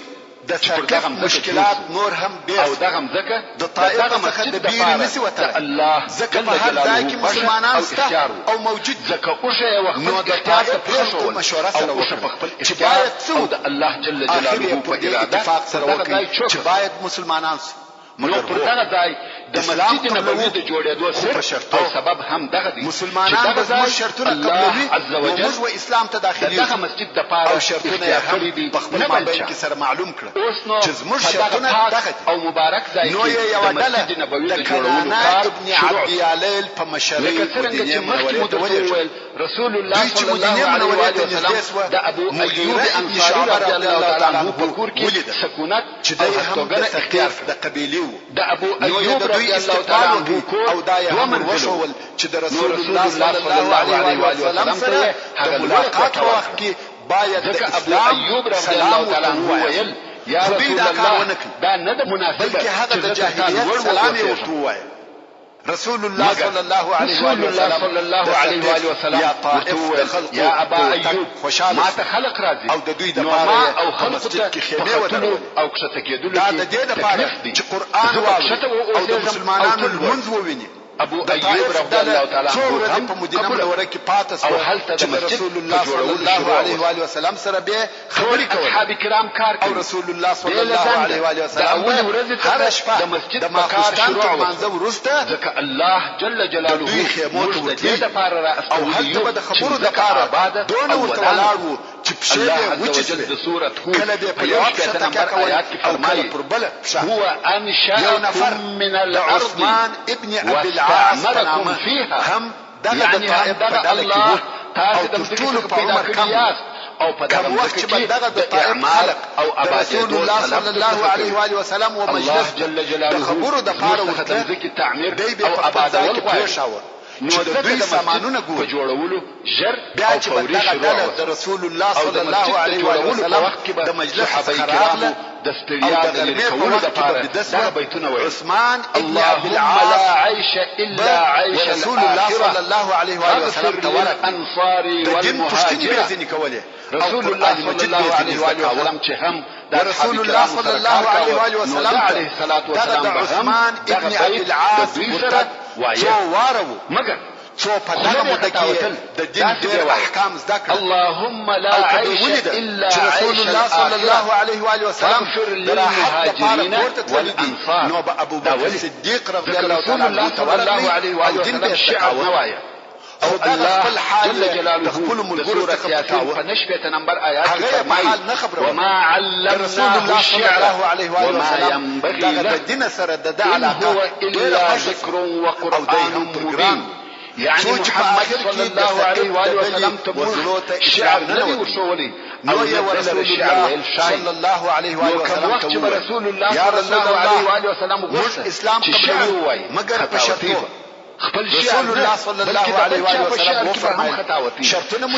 S3: د څرګند مشکلات نور هم ډېر او دغه ځکه د طائف څخه د بیر نسی وته الله ځکه په هر ځای کې مسلمانان سته او موجود ځکه اوشه یو وخت نو د تاسو په مشوره سره وکړه چې باید څو د الله جل جلاله په اتفاق سره وکړي چې باید مسلمانان نو پر دغه ځای د مسجد نبوي د جوړېدو سره او سبب هم دغه دي مسلمانان د ځای شرطونه قبلوي او موږ و اسلام ته داخلي دغه مسجد د پاره او شرطونه هم په خپل مابین کې سره معلوم کړ چې زموږ شرطونه دغه او مبارک ځای نو یو ډله نبوي د جوړولو کار ابن عبد یالیل په مشرۍ د مدوي رسول الله صلی الله علیه و آله وسلم د ابو ایوب انصاری رضی الله تعالی عنه په کور کې سکونت چې د هغه اختیار د قبيله د ابو ایوب رضی الله تعالی عنه او دا یې هم وشول چې د رسول الله صلی الله علیه و سلم سره د ملاقات وخت کې باید د ابو ایوب رضی الله تعالی عنه ویل یا رسول الله دا نه د مناسبه بلکې هغه د جاهلیت سلام یې ورته وایي رسول الله صلی الله علیه وسلم یا طائف د خلق
S1: یا ابا ایوب
S3: خوشاله
S1: ما ته خلق راځي
S3: او د دوی د پاره
S1: او خلق ته
S3: کې خیمه ودرول
S1: او کښته کېدل
S3: دا د دې د پاره چې قران واوري او د مسلمانانو المنځ وویني
S1: ابو ایوب رضی الله تعالی عنہ
S3: هم په مدینه منوره کې پاتې
S1: او هلته د مسجد
S3: رسول الله صلی الله علیه وسلم سره به خبرې کول
S1: اصحاب کرام کار کوي
S3: او رسول الله صلی الله علیه وسلم
S1: اول ورځ
S3: هر شپه
S1: د مسجد
S3: د ماخستان تر منځ ورسته
S1: ځکه الله جل جلاله
S3: دوی خیمو ته
S1: ورته د پاره را
S3: او هلته د خبرو د پاره دون ورته ولاړو چې په شی
S1: وجه د سوره هود
S3: کله به په یو نمبر آیات کې فرمایي
S1: هو انشأكم من الارض
S3: ابن ابي العاص
S1: فيها
S3: هم دغه د طائف په دغه کې
S1: تاسو د ټول په عمر کم او په دغه
S3: وخت چې دغه د طائف خلق
S1: او
S3: رسول الله صلی الله علیه و آله وسلم او مجلس
S1: جل جلاله
S3: د خبرو د پاره
S1: وکړه د تعمیر
S3: او ابادول پېښاوه نو د دوی سامانونه
S1: په جوړولو ژر
S3: بیا چې بدغه د رسول الله صلی الله علیه و وسلم د مجلس خراب
S1: د ستړیا د لرکولو لپاره دغه بیتونه وایي
S3: عثمان ابن ابي
S1: العاص لا عيش الا عيش
S3: رسول الله صلی الله علیه و وسلم
S1: تورک انصاري
S3: والمهاجرين
S1: رسول الله صلی الله علیه و وسلم چې هم
S3: رسول الله صلی الله علیه و وسلم
S1: علیه الصلاة والسلام
S3: عثمان ابن ابي العاص مرتد وارو
S1: مگر
S3: څو په دغه مده کې د دین ډېر احکام زده کړل
S1: اللهم لا عيش الا عيش
S3: رسول الله صلی الله علیه و آله وسلم
S1: للمهاجرين
S3: والانصار نو ابو بکر صدیق رضی الله تعالی عنه
S1: صلی الله علیه و آله وسلم شعر نوایا
S3: او دغه خپل حال
S1: جل جلاله
S3: خپل ملګرو څخه
S1: په نشبه نمبر آیات
S3: کې
S1: وما علمنا
S3: رسول الله صلی الله علیه و آله وسلم دغه دین سره د علاقه
S1: الا ذکر وقرآن مبین يعني محمد صلى الله عليه وآله وسلم تبوز شعر نبي وشولي
S3: نو يا رسول الله صلى الله عليه وآله وسلم
S1: تبوز رسول الله صلى الله عليه وآله وسلم
S3: مش اسلام قبل مگر بشرطه
S1: خپل
S3: رسول الله صلى الله عليه وآله وسلم وفرمایي شرطونه مو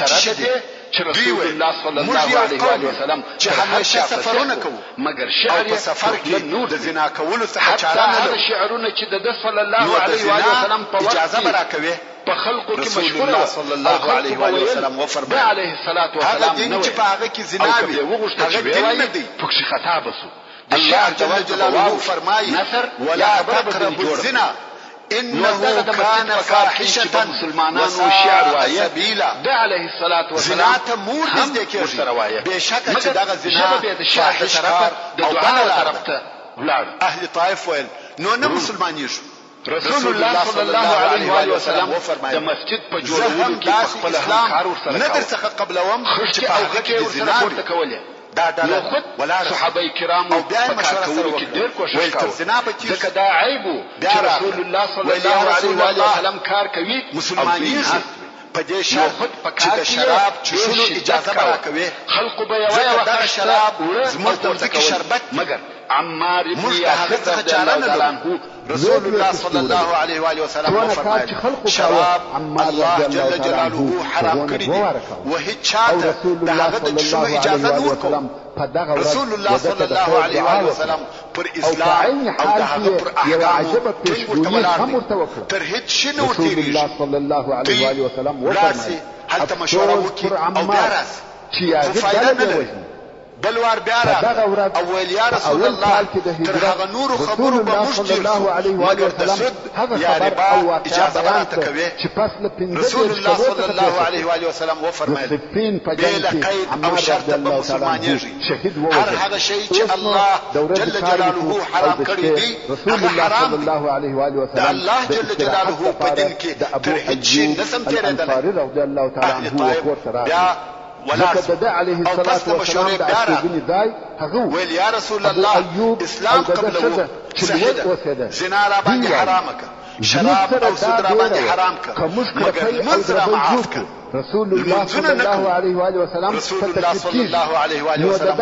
S3: چې
S1: رسول الله صلى الله عليه وآله وسلم
S3: چې همیشه سفرونه کوو
S1: مگر شعر
S3: په سفر کې د زنا کولو څخه چاره نه
S1: هغه شعرونه چې د صلی الله عليه وآله وسلم په
S3: اجازه براکوي
S1: په خلقو کې
S3: رسول الله صلی الله علیه و آله وسلم وفرمایي
S1: عليه الصلاه والسلام
S3: هغه دین چې په هغه کې زنا وي
S1: هغه دین نه دی پکې خطا بسو
S3: الله جل جلاله فرمایي ولا تقربوا الزنا انه كان فاحشه
S1: مسلمانانو شعر وایي
S3: سبیلا
S1: د علیه الصلاة والسلام
S3: زنا ته مور دې کېږي بشکه چې دغه زنا فاحشه
S1: د دعا طرف ته ولاړ
S3: اهل طائف ویل نو نه مسلمانېږي
S1: رسول الله صلی الله علیه و آله وسلم د مسجد په جوړولو کې خپل همکار ورسره
S3: نه در څخه قبلوم چې په هغه کې
S1: ورسره پورته کولې
S3: دا
S1: ولا صحابه کرام
S3: او بیا مشوره سره
S1: وکړي ډېر کوشش
S3: کاوه
S1: ځکه دا عیب چې رسول الله صلی الله علیه و آله وسلم کار کوي
S3: مسلمانېږي په دې شرط چې د شراب چښلو اجازه راکوي
S1: خلق به یو
S3: وخت شراب زموږ د کې شربت
S1: مگر عمار ابن یاسر رضی الله عنه
S3: رسول الله صلی الله علیه و آله وسلم وفرمایي شراب الله جل جلاله حرام کړی دی او هیڅ چاته د هغه د چښلو اجازه نه ورکوي رسول الله صلی الله علیه و آله وسلم پر اسلام او د هغه پر احکام تر هیڅ شي نه ورتېږي
S2: الله صلی الله علیه و آله وسلم وفرمایي
S3: هلته مشوره وکړي او بیا راځي
S2: چې یاد
S3: بل وار بیا را او ویل یا رسول الله تر هغه نور خبرو به مشجر مگر د سود یا ربا اجازه راته کوي رسول الله صلی الله علیه و آله وسلم وفرمایل بلا قید او شرط به مسلمانېږي هر هغه شی چې الله جل جلاله حرام کړی دی هغه حرام دی د الله جل جلاله په دین کې تر هیڅ شي نسم تېرېدلی بیا
S2: ولا عليه الصلاة والسلام
S3: ويل يا رسول الله اسلام قبله زنا را باندې حرامك شراب او سود را باندې حرامك مگر منزرا معافك
S2: رسول الله صلى الله عليه وآله وسلم
S3: رسول الله صلى الله عليه وآله وسلم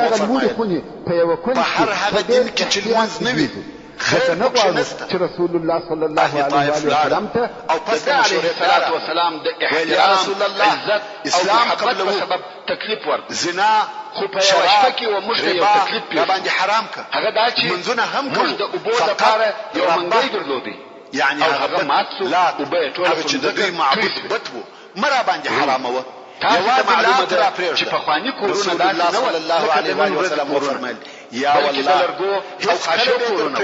S3: په هر هغه دین کې چې منځ نه وي خیر نشته
S2: چې رسول الله صلی الله علیه و سلم ته
S3: او پس
S1: علیه الصلاة والسلام د احترام عزت اسلام قبل سبب تکلیف ورک
S3: زنا
S1: خو په شپه کې و موږ یو تکلیف
S3: باندې حرام ک
S1: هغه دا چې
S3: منځونه هم
S1: موږ د ابو د لپاره یو منګي درلودي
S3: یعنی هغه
S1: مات سو
S3: او به ټول چې د دوی معبود بت وو مرا باندې حرامه وو
S1: یوازې معلومه ده چې په خواني کورونه
S3: الله صلی الله علیه و وسلم وفرمایل یا والله او خاشو کورونه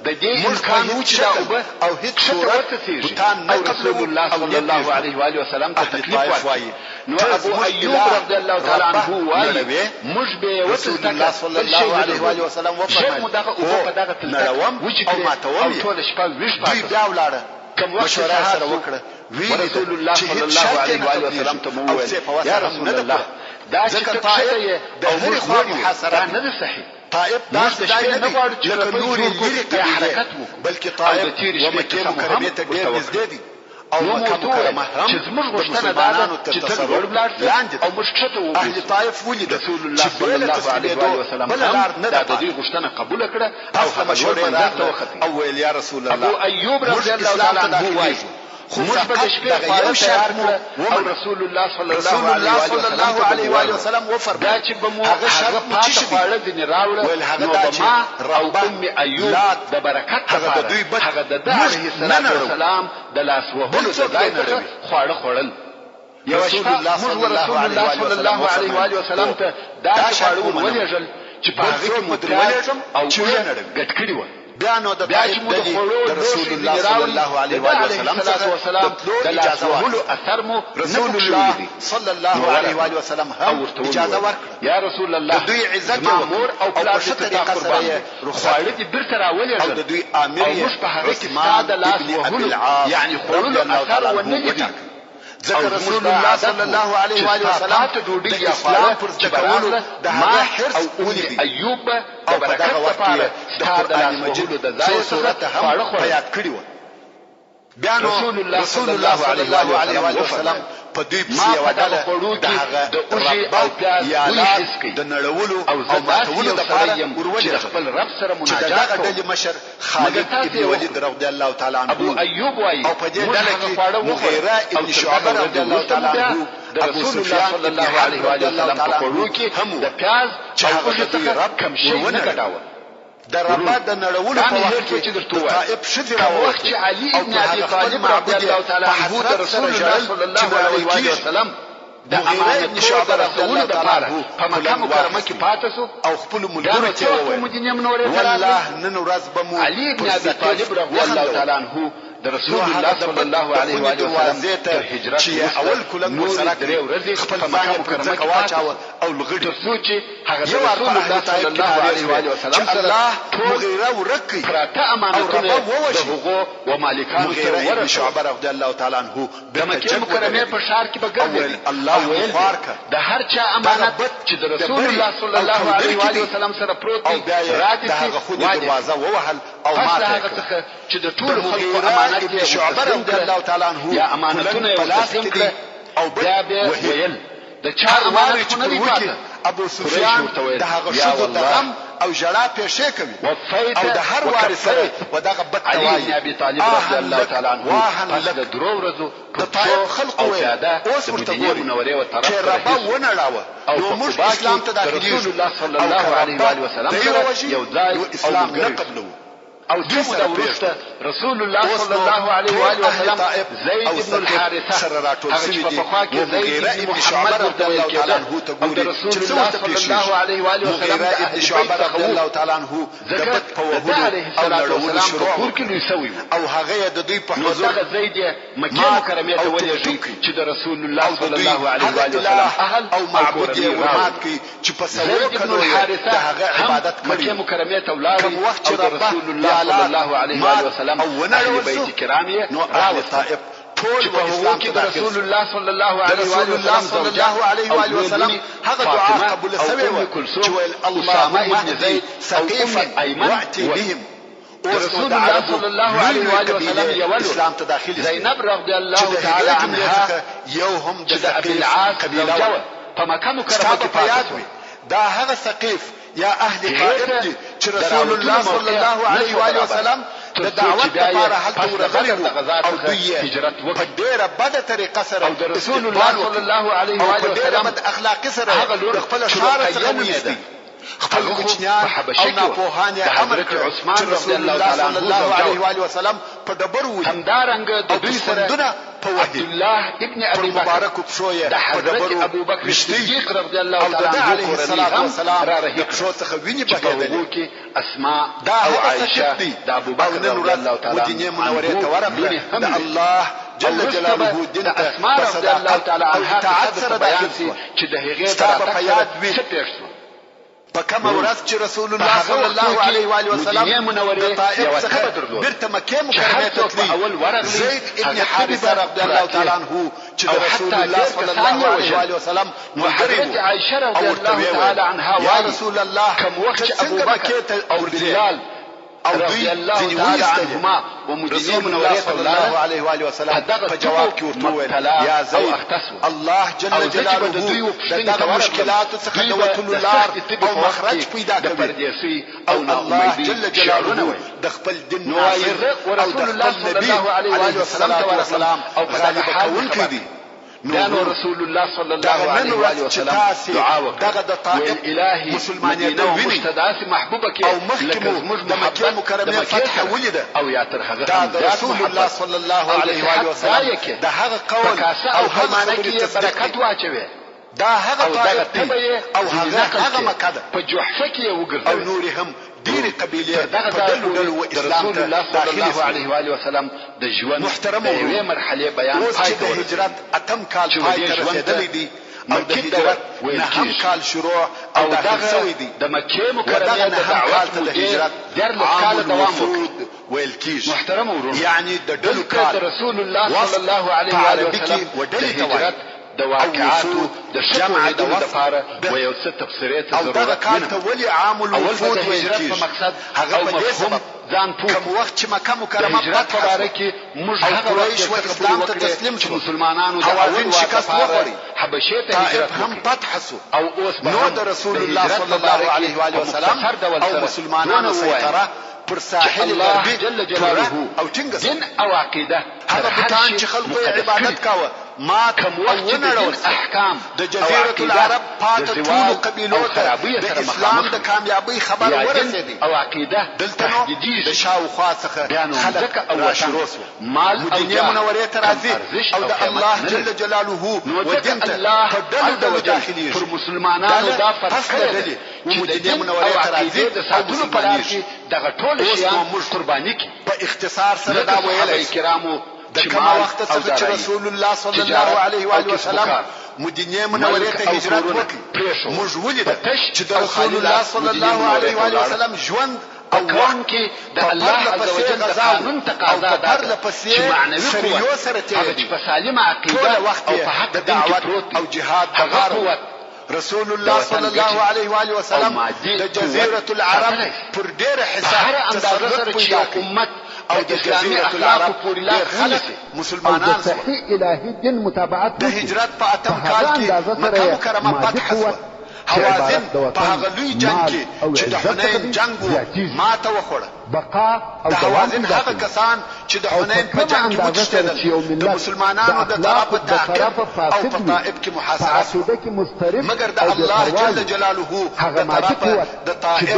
S1: د دې امکان و چې دا
S3: او هیڅ صورت
S1: بوتان او رسول الله صلی الله علیه و وسلم ته تکلیف وایي نو ابو ایوب رضی الله تعالی عنه وایي موږ به
S3: رسول الله صلی الله علیه و وسلم وفرمایل
S1: دغه او په دغه تلته
S3: او ما ته وایي
S1: ټول شپه ویش
S3: دوی بیا ولاړه مشوره سره وکړه
S1: رسول الله صلی الله علیه و سلم ته مو ویل یا رسول الله دا چې طائف
S3: د هر خوا محاصره
S1: نه ده صحیح
S3: طائف دا نه غواړي چې له نوري لري
S1: حرکت وکړي
S3: بلکې طائف و مکه مکرمه ته ډېر نږدې دي او مکه مکرمه هم
S1: چې زموږ غوښتنه دا ده چې تر ور بلاړ او مشکته و
S3: اهل طائف ولید
S1: رسول الله صلی الله علیه و سلم دا د دې غوښتنه قبول کړه او مشوره راځه
S3: او ویل یا رسول الله
S1: ابو ایوب رضی الله تعالی عنه وایي موږ به د شپې خواړه تیار کړو او رسول الله صلی الله علیه و
S3: وسلم وفرمایل
S1: دا چې به مو هغه پاتې خواړه ځینې راوړه نو به ما او ام ایوب د برکت لپاره هغه د علیه السلام د لاس وهلو د ځای نه خواړه خوړل یو شپه موږ رسول الله صلی الله علیه و وسلم ته دا خواړه ولېږل چې په هغه کې متولېږم او ګټ کړی و
S3: بیا نو د رسول الله صلی الله علیه و سلم څخه د اجازه ورکړه
S1: اثر مو
S3: رسول الله صلی الله علیه و سلم هم اجازه ورکړه
S1: یا رسول الله
S3: د دوی عزت
S1: مامور او پلار
S3: په طریقه سره
S1: خواړه دې بیرته راولېږل
S3: او د دوی امیر
S1: مش په هغه کې ساده لاس وهلو یعنی خورلو اثر ونه لیدل
S3: ذکر رسول الله صلی الله علیه و سلم
S1: ته ډوډۍ یا خواړه
S3: پر ځکولو د هغه حرص
S1: او ایوب د برکت لپاره
S3: د قرآن مجید د ځای سورته هم بیان کړی و بیا رسول الله صلی الله علیه و سلم په دوی پسې وداله د هغه
S1: د اوجي او پیاز
S3: د نړولو او ماتولو لپاره
S1: ورولې خپل رب سره مناجات
S3: کوي دغه مشر خالد ابن ولید رضی الله تعالی عنه
S1: ابو ایوب وایي
S3: او په دې ډله کې مغیره ابن شعبه رضی الله تعالی عنه
S1: د رسول الله صلی الله علیه و سلم په خورو کې د پیاز او اوجي څخه کم شي نه کټاوه
S3: د ربا د نړولو په وخت کې د طائف شذر او
S1: وخت علي ابن ابي طالب رضی الله تعالی عنه د رسول الله صلی الله علیه و سلم د امانت شعبه رسول د پاره په مکه مکرمه کې پاتاسو
S3: او خپل ملګرو ته وویل والله نن ورځ به مو
S1: علي ابن ابي طالب رضی الله تعالی عنه د رسول الله صلی الله علیه و سلم تر هجرت
S3: چې اول کله سره
S1: درې ورځې
S3: خپل ځان مکرمه کې واچاوه او لغړ
S1: سوچ هغه رسول الله صلی الله علیه و سلم
S3: الله مغیره ورکی
S1: پراته امانتونه د هغو و مالکانو ته
S3: ورته شعبه رضی الله تعالی عنه
S1: د مکه مکرمه په شهر کې بګرځي
S3: الله مخارکه
S1: د هر چا امانت چې د رسول الله صلی الله علیه و سلم سره پروت دی راځي
S3: هغه خو دروازه ووهل او ماته
S1: چې د ټول خلکو امانت
S3: ابن شعبه رضی الله تعالی عنه
S1: یا امانتونه تسلیم کړ او بیا به ویل د چا امانت نه دی پاتې
S3: ابو سفیان د هغه شذو د غم او جړه پېښې کوي او د هر وارث سره ودغه بد توای
S1: علي ابي طالب رضی الله تعالی عنه پس د درو ورځو
S3: د طائف خلقو اوس ورته ګوري
S1: منورې و طرف
S3: چې ربا ونړاوه
S1: او موږ اسلام ته داخلي رسول الله صلی الله علیه و سلم یو ځای
S3: اسلام نه قبلو
S1: او څو دا ورسته رسول الله صلی الله علیه و سلم زید بن الحارثه هغه په خوا کې زید بن محمد رضی الله تعالی عنه ته ګوري چې رسول الله صلی الله علیه و سلم
S3: ابن شعبه رضی الله تعالی عنه دبت په وهلو او نړولو شروع او هغه د دوی په حضور
S1: هغه زید مکه مکرمه ته ولېږي چې د رسول الله صلی الله علیه و سلم
S3: اهل او معبود یې ورمات کی چې په سوو کلو د هغه عبادت کړي
S1: مکه مکرمه ته ولاړ او رسول الله صلی الله علیه و سلم اهل بیت کرام یې راو طائف
S3: ټول په اسلام کې
S1: رسول الله صلی الله علیه و سلم
S3: هغه دعا قبول شوی و چې اللهم اهدي سقيف واعتي بهم
S1: رسول الله صلی الله علیه و سلم یو
S3: اسلام ته داخلي
S1: زینب رضی الله تعالی عنها
S3: یو هم
S1: د ابي العاص قبيله په مکه مکرمه کې پاتې
S3: دا هغه سقيف یا اهل طائف دي چې رسول الله صلی الله علیه و سلم د دعوت لپاره هلته ورغلي او دوی
S1: هجرت وکړ
S3: په ډېره بده طریقه سره
S1: او د رسول الله صلی الله علیه و سلم
S3: بد اخلاقی سره د خپل شار سره ونیسي خپل کوچنیان او ناپوهان یې امر کړ چې رسول الله صلی الله علیه و آله وسلم په ډبر وي
S1: همدارنګه د دوی سره عبد الله ابن ابي
S3: مبارک پښو یې په ډبر
S1: ابو بکر صدیق رضی الله تعالی عنه
S3: علیه السلام د پښو څخه ویني بهېدلې
S1: اسماء
S3: او عائشه د ابو بکر رضی الله تعالی عنه مدینه منورې ته ورغله د الله جل جلاله دین ته
S1: اسماء رضی الله تعالی عنها
S3: اطاعت سره بیان
S1: چې د هغې د
S3: یاد وي فكما ورث رسول الله صلى الله عليه واله وسلم د طائف څخه برته مکه مکرمه تطلي زيد ابن حارثه رضي الله تعالى عنه چې رسول الله صلى الله عليه واله وسلم
S1: وحضرت عائشه رضي الله تعالى عنها
S3: يا رسول الله
S1: كم وقت ابو بكر او بلال رضي الله تعالى عنهما ومدينه منوره صلى الله
S3: عليه واله وسلم فجواب کې ورته يا زيد الله جل جلاله دغه مشکلات څخه د وتلو لار او مخرج پیدا کوي او الله جل جلاله د خپل دین ناصر
S1: ورسول الله صلى الله عليه وسلم
S3: او غالب کوونکی دی
S1: دانو رسول الله صلى الله عليه وسلم دعا
S3: دغه د طائف
S1: مسلمانانو او مستضعف محبوبه کې
S3: او مخکمو د مکه مکرمه فتح ولیده
S1: او یا تر هغه
S3: د رسول الله صلى الله عليه وسلم د هغه قول
S1: او هغه کې برکت واچوي
S3: دا هغه طائف او هغه مکه
S1: په جحفه کې وګرځي
S3: او نور هم ډېر قبیلې
S1: په دلو و اسلام ته الله صلی الله علیه و آله وسلم د ژوند
S3: محترم
S1: یوه مرحله بیان
S3: پای ته هجرت اتم کال پای ته رسیدلی دی او د هجرت نهم کال شروع او داخل شوی دی
S1: د مکه مکرمه د دعوت
S3: د هجرت
S1: کال دوام
S3: ویل کیږي
S1: محترم ورور
S3: یعنی د دلو کال
S1: رسول الله صلی الله علیه و آله وسلم د هجرت د واقعاتو د شمع د لپاره و یو څه تفسیرات
S3: ضرورت او دا کار ته ولي عام الوفود
S1: هجرت په مقصد
S3: هغه په دې سبب
S1: ځان پوه
S3: کوم وخت چې مکه مکرمه فتح
S1: بارکه موږ هغه
S3: قریش او اسلام ته تسلیم
S1: شو مسلمانانو د
S3: اول شکست وخوري
S1: حبشه ته هجرت
S3: هم فتح سو
S1: او اوس
S3: نو د رسول الله صلی الله علیه و آله وسلم او مسلمانانو سيطره پر ساحل غربي
S1: جل جلاله
S3: او ټینګه
S1: دین او عقیده
S3: هغه بوتان چې خلکو عبادت کاوه ما
S1: کوم وخت د احکام
S3: د جزيره العرب پاتې ټول قبيلو ته د اسلام د کامیابی خبر ورسېدی
S1: او عقیده
S3: دلته د شاوخوا څخه خلک او شروع
S1: مال او
S3: مدینه منوره ته راځي او د الله جل جلاله ودین ته په داخلي
S1: پر مسلمانانو دا فرض کړی
S3: چې مدینه منوره ته راځي
S1: د ساتلو په لار کې دغه ټول شیان قرباني کی
S3: په اختصار سره دا ویل
S1: کرامو
S3: د کوم وخت څخه چې رسول الله صلی الله علیه و آله وسلم مدینه منوره ته هجرت وکړ موږ ولیدل چې د رسول الله صلی الله علیه و آله وسلم ژوند
S1: او کون کې د الله عز وجل د قانون تقاضا ده چې معنوي قوت
S3: سره
S1: هغه چې په سالمه عقیده او په حق
S3: دعوت او جهاد بغار رسول الله صلی الله علیه و آله وسلم د جزيره العرب پر ډېر حساب
S1: تسلط پیدا امت او د اسلامي اخلاق پورې لار خلک
S3: مسلمانان
S2: صحیح الهي دین متابعت
S3: د هجرت په اتم کال کې مکه مکرمه فتح شوه حوازن په هغه لوی جنگ کې چې د حنین جنگ ماته وخوړه
S2: بقا او
S3: د حوازن هغه کسان چې د حنین په جنگ کې وتښتېدل د مسلمانانو د طرفه تعقیب او په طائف کې محاصره مګر د الله جل جلاله د طرفه د طائف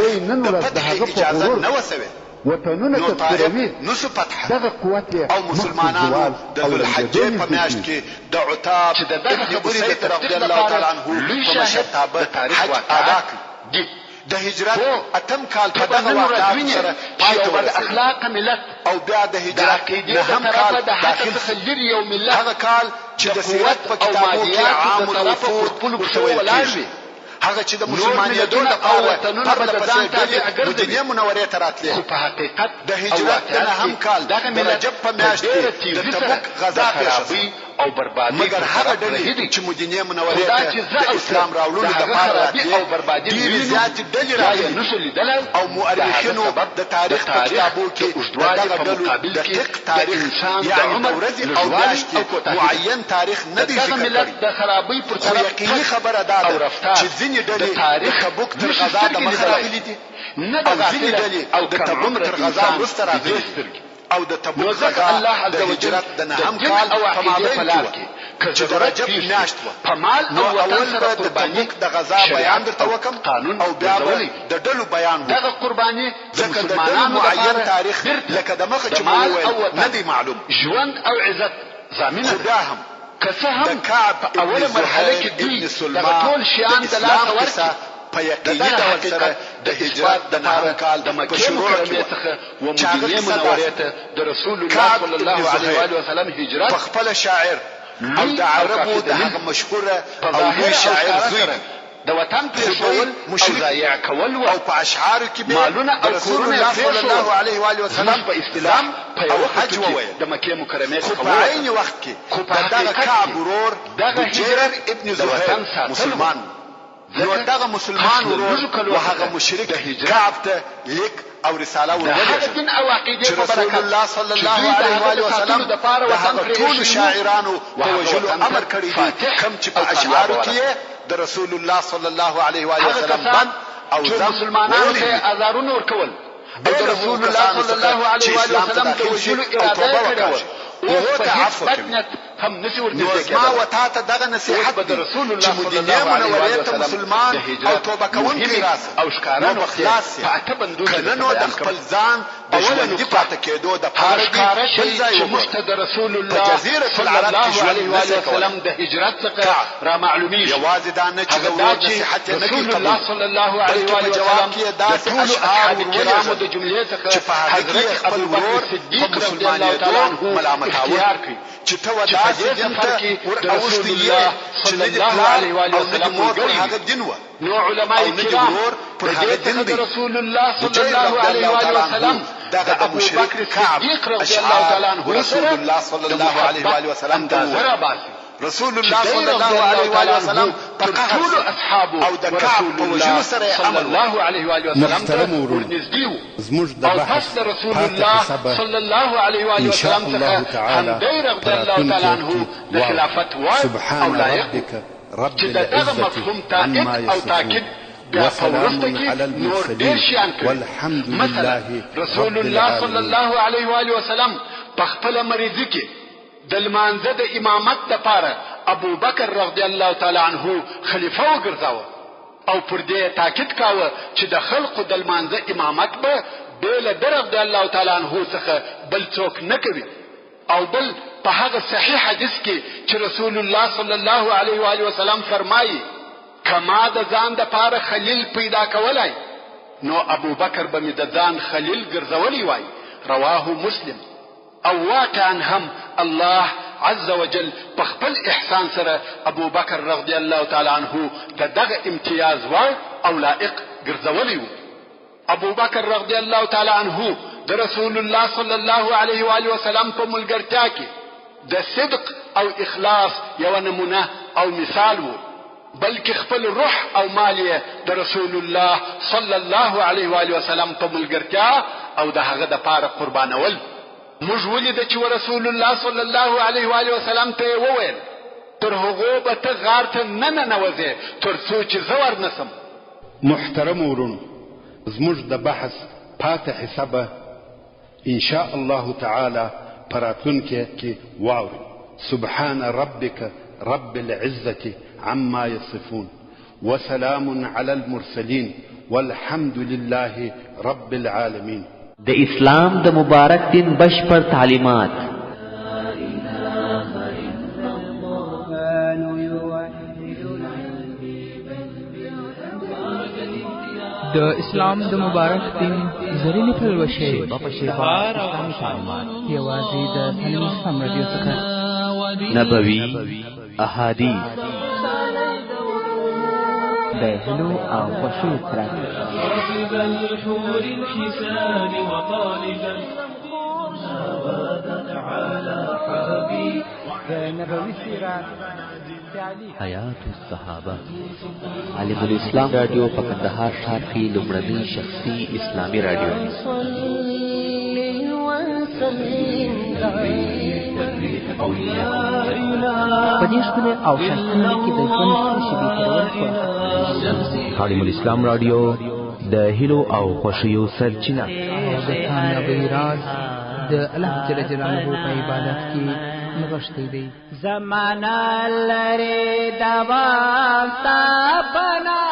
S3: د فتح اجازه نه وسوي
S2: وطنونه تطوروي
S3: نسو فتح
S2: دغه قوت
S3: او مسلمانانو د ذوالحجې په میاشت کې د عتاب ابن اسید رضی الله تعالی عنه په مشرتابه حج ادا کړ د هجرت اتم کال په دغه واقعات سره پای ته ورسېد
S1: اخلاق ملت
S3: او بیا د هجرت نهم کال داخل
S1: یو ملت
S3: هغه کال چې د سیرت په کتابو کې عام الوفود ویل کېږي هغه چې د مسلمانانو لپاره پرله پسې مدینه منوره ته راتلې
S1: په حقیقت
S3: د هجرت د نهم کال د رجب په میاشت کې د تبوک غزا پیښه
S1: او بربادي
S3: مګر هغه ډلې چې مدینه منوره ته د اسلام راوړلو لپاره راتلې
S1: او بربادي
S3: ډېرې زیاتې ډلې راغلې او مؤرخینو د تاریخ په کتابو کې دغه ډلو د دقیق تاریخ یعنې د ورځې او میاشتې معین تاریخ نه دی ذکر کړی
S1: د خرابۍ پر
S3: طرف یقیني خبره دا ده چې ځینې ډلې د تبوک تر غزا د مخه راغلي دي
S1: نه
S3: او ځینې ډلې د تبوک تر غزا وروسته راغلي او د تبوک غزا د هجرت د نهم کال په مابین کې چې د رجب میاشت وه په مال او اول به د تبوک د غزا بیان درته وکم او بیا به د ډلو بیان وکړم دغه قرباني ځکه د ډلو معین تاریخ لکه د مخه چې مو وویل نه دی معلوم ژوند او عزت ضامنه خدا هم که څه هم په اوله مرحله کې دوی دغه ټول شیان د لاسه ورکړي په یقیني ډول سره د هجرت د نهم کال د مکې مکرمې څخه و مدینې منورې ته د رسول الله صلی الله علیه وسلم هجرت په خپل شاعر او د عربو د هغه مشهوره او لوی شاعر زوی د وطن پرېښول او ضایع کول او په اشعارو کې مالونه او رسول الله صلی الله علیه وسلم په اسلام په یو حج وویل د مکې مکرمې څخه په عین وخت کې دغه کعب ورور بجیر ابن زهیر مسلمان نو دغه مسلمان ورور او هغه مشرک کعب ته لیک او رساله ورولېږه چې رسول الله صلی الله علیه وسلم د هغه ټول شاعرانو په وژلو امر کړی دی کوم چې په اشعارو کې د رسول الله صلی الله علیه وسلم بند او ذم مسلمانانو ته آزارونه ورکول او د رسول الله صلی الله علیه وسلم د وژلو اراده کړې او ته عفو کوي هم نسی ورته ما وتا ته دغه نصيحت د رسول الله صلی الله علیه وسلم مسلمان او توبه کوونکی راس او ښکارانو خلاص کنه نو د خپل ځان د ژوندۍ پاتې کېدو د پاره چې مشتد رسول الله صلی الله علیه وسلم د هجرت څخه را معلومیږي یوازې دا نه چې د نصيحت نه کوي الله صلی الله علیه وسلم د ټول اصحاب کرامو د جملې څخه حضرت ابو بکر صدیق رضی الله تعالی عنه ملامتاور چې ته ودا سفر کې رسول الله صلی الله علیه وسلم هغه دین و نو علماء کرام پر هغه دین دی رسول الله صلی الله علیه وسلم د ابو بکر صدیق رضی الله تعالی عنه رسول الله صلی الله علیه وسلم دا رسول الله صلی الله علیه وسلم په ټول اصحابو او د کعب په وجود سره صلی الله علیه وسلم ورنږدې زموږ د بحث رسول الله صلی الله علیه وسلم څخه هم دیر رضی الله تعالی عنه د خلافت وای او لایق چې دغه مفهوم تاکید او تاکید بیا په ورسته کې نور ډیر شیان کړي مثلا رسول الله صلی الله علیه وسلم په خپل مریضي کې د لمانځه د امامت لپاره ابو بکر رضی الله تعالی عنه خلیفہ وګرځاوه او پر دې تاکید کاوه چې د خلقو د لمانځه امامت به بل رضی الله تعالی عنه څخه بل څوک نه کوي او بل په هغه صحیح حدیث کې چې رسول الله صلی الله علیه وسلم فرمایي کما د ځان د لپاره خلیل پیدا کولای نو ابو بکر به د ځان خلیل ګرځولی وای رواه مسلم او واقعا هم الله عز وجل په خپل احسان سره ابو بکر رضی الله تعالی عنه دغه امتیاز وای او لائق ګرځولی وو ابو بکر رضی الله تعالی عنه د رسول الله صلی الله علیه وسلم په ملګرتیا کې د صدق او اخلاص یو نمونه او مثال وو بلکې خپل روح او مال د رسول الله صلی الله علیه وسلم په ملګرتیا او د هغه د پاره قربانول موږ ولید چې رسول الله صلی الله علیه وسلم ته وویل تر هغه به ته غار ته نه ننوځې تر څو چې زور نسم
S2: محترم ورونو زموږ د بحث پاتې حسابه ان شاء الله تعالی پراتونکي کې واوري سبحان ربك رب العزة عما يصفون وسلام على المرسلين والحمد لله رب العالمين
S4: د اسلام د مبارک دین بشپړ تعلیمات
S5: د اسلام د مبارک دین زرینی پلوشه په شفاعت اسلامي تعلیمات یوازې د تعلیم اسلام رادیو څخه
S4: نبوي احادیث
S5: د هلو او خوشو ترک نبوي سیرت
S4: حیات الصحابه عالم الاسلام رادیو په کندهار ښار کې لومړنی شخصي اسلامي رادیو
S5: په دې ښکلي او ښایسته کې د ژوند شیبې تېرول
S4: عالم الاسلام رادیو د هیلو او خوښیو سرچینه
S5: د کامیابۍ راز د الله جل جلاله په عبادت کې نغښتی دی.
S6: زمانہ لري دوام تا بنا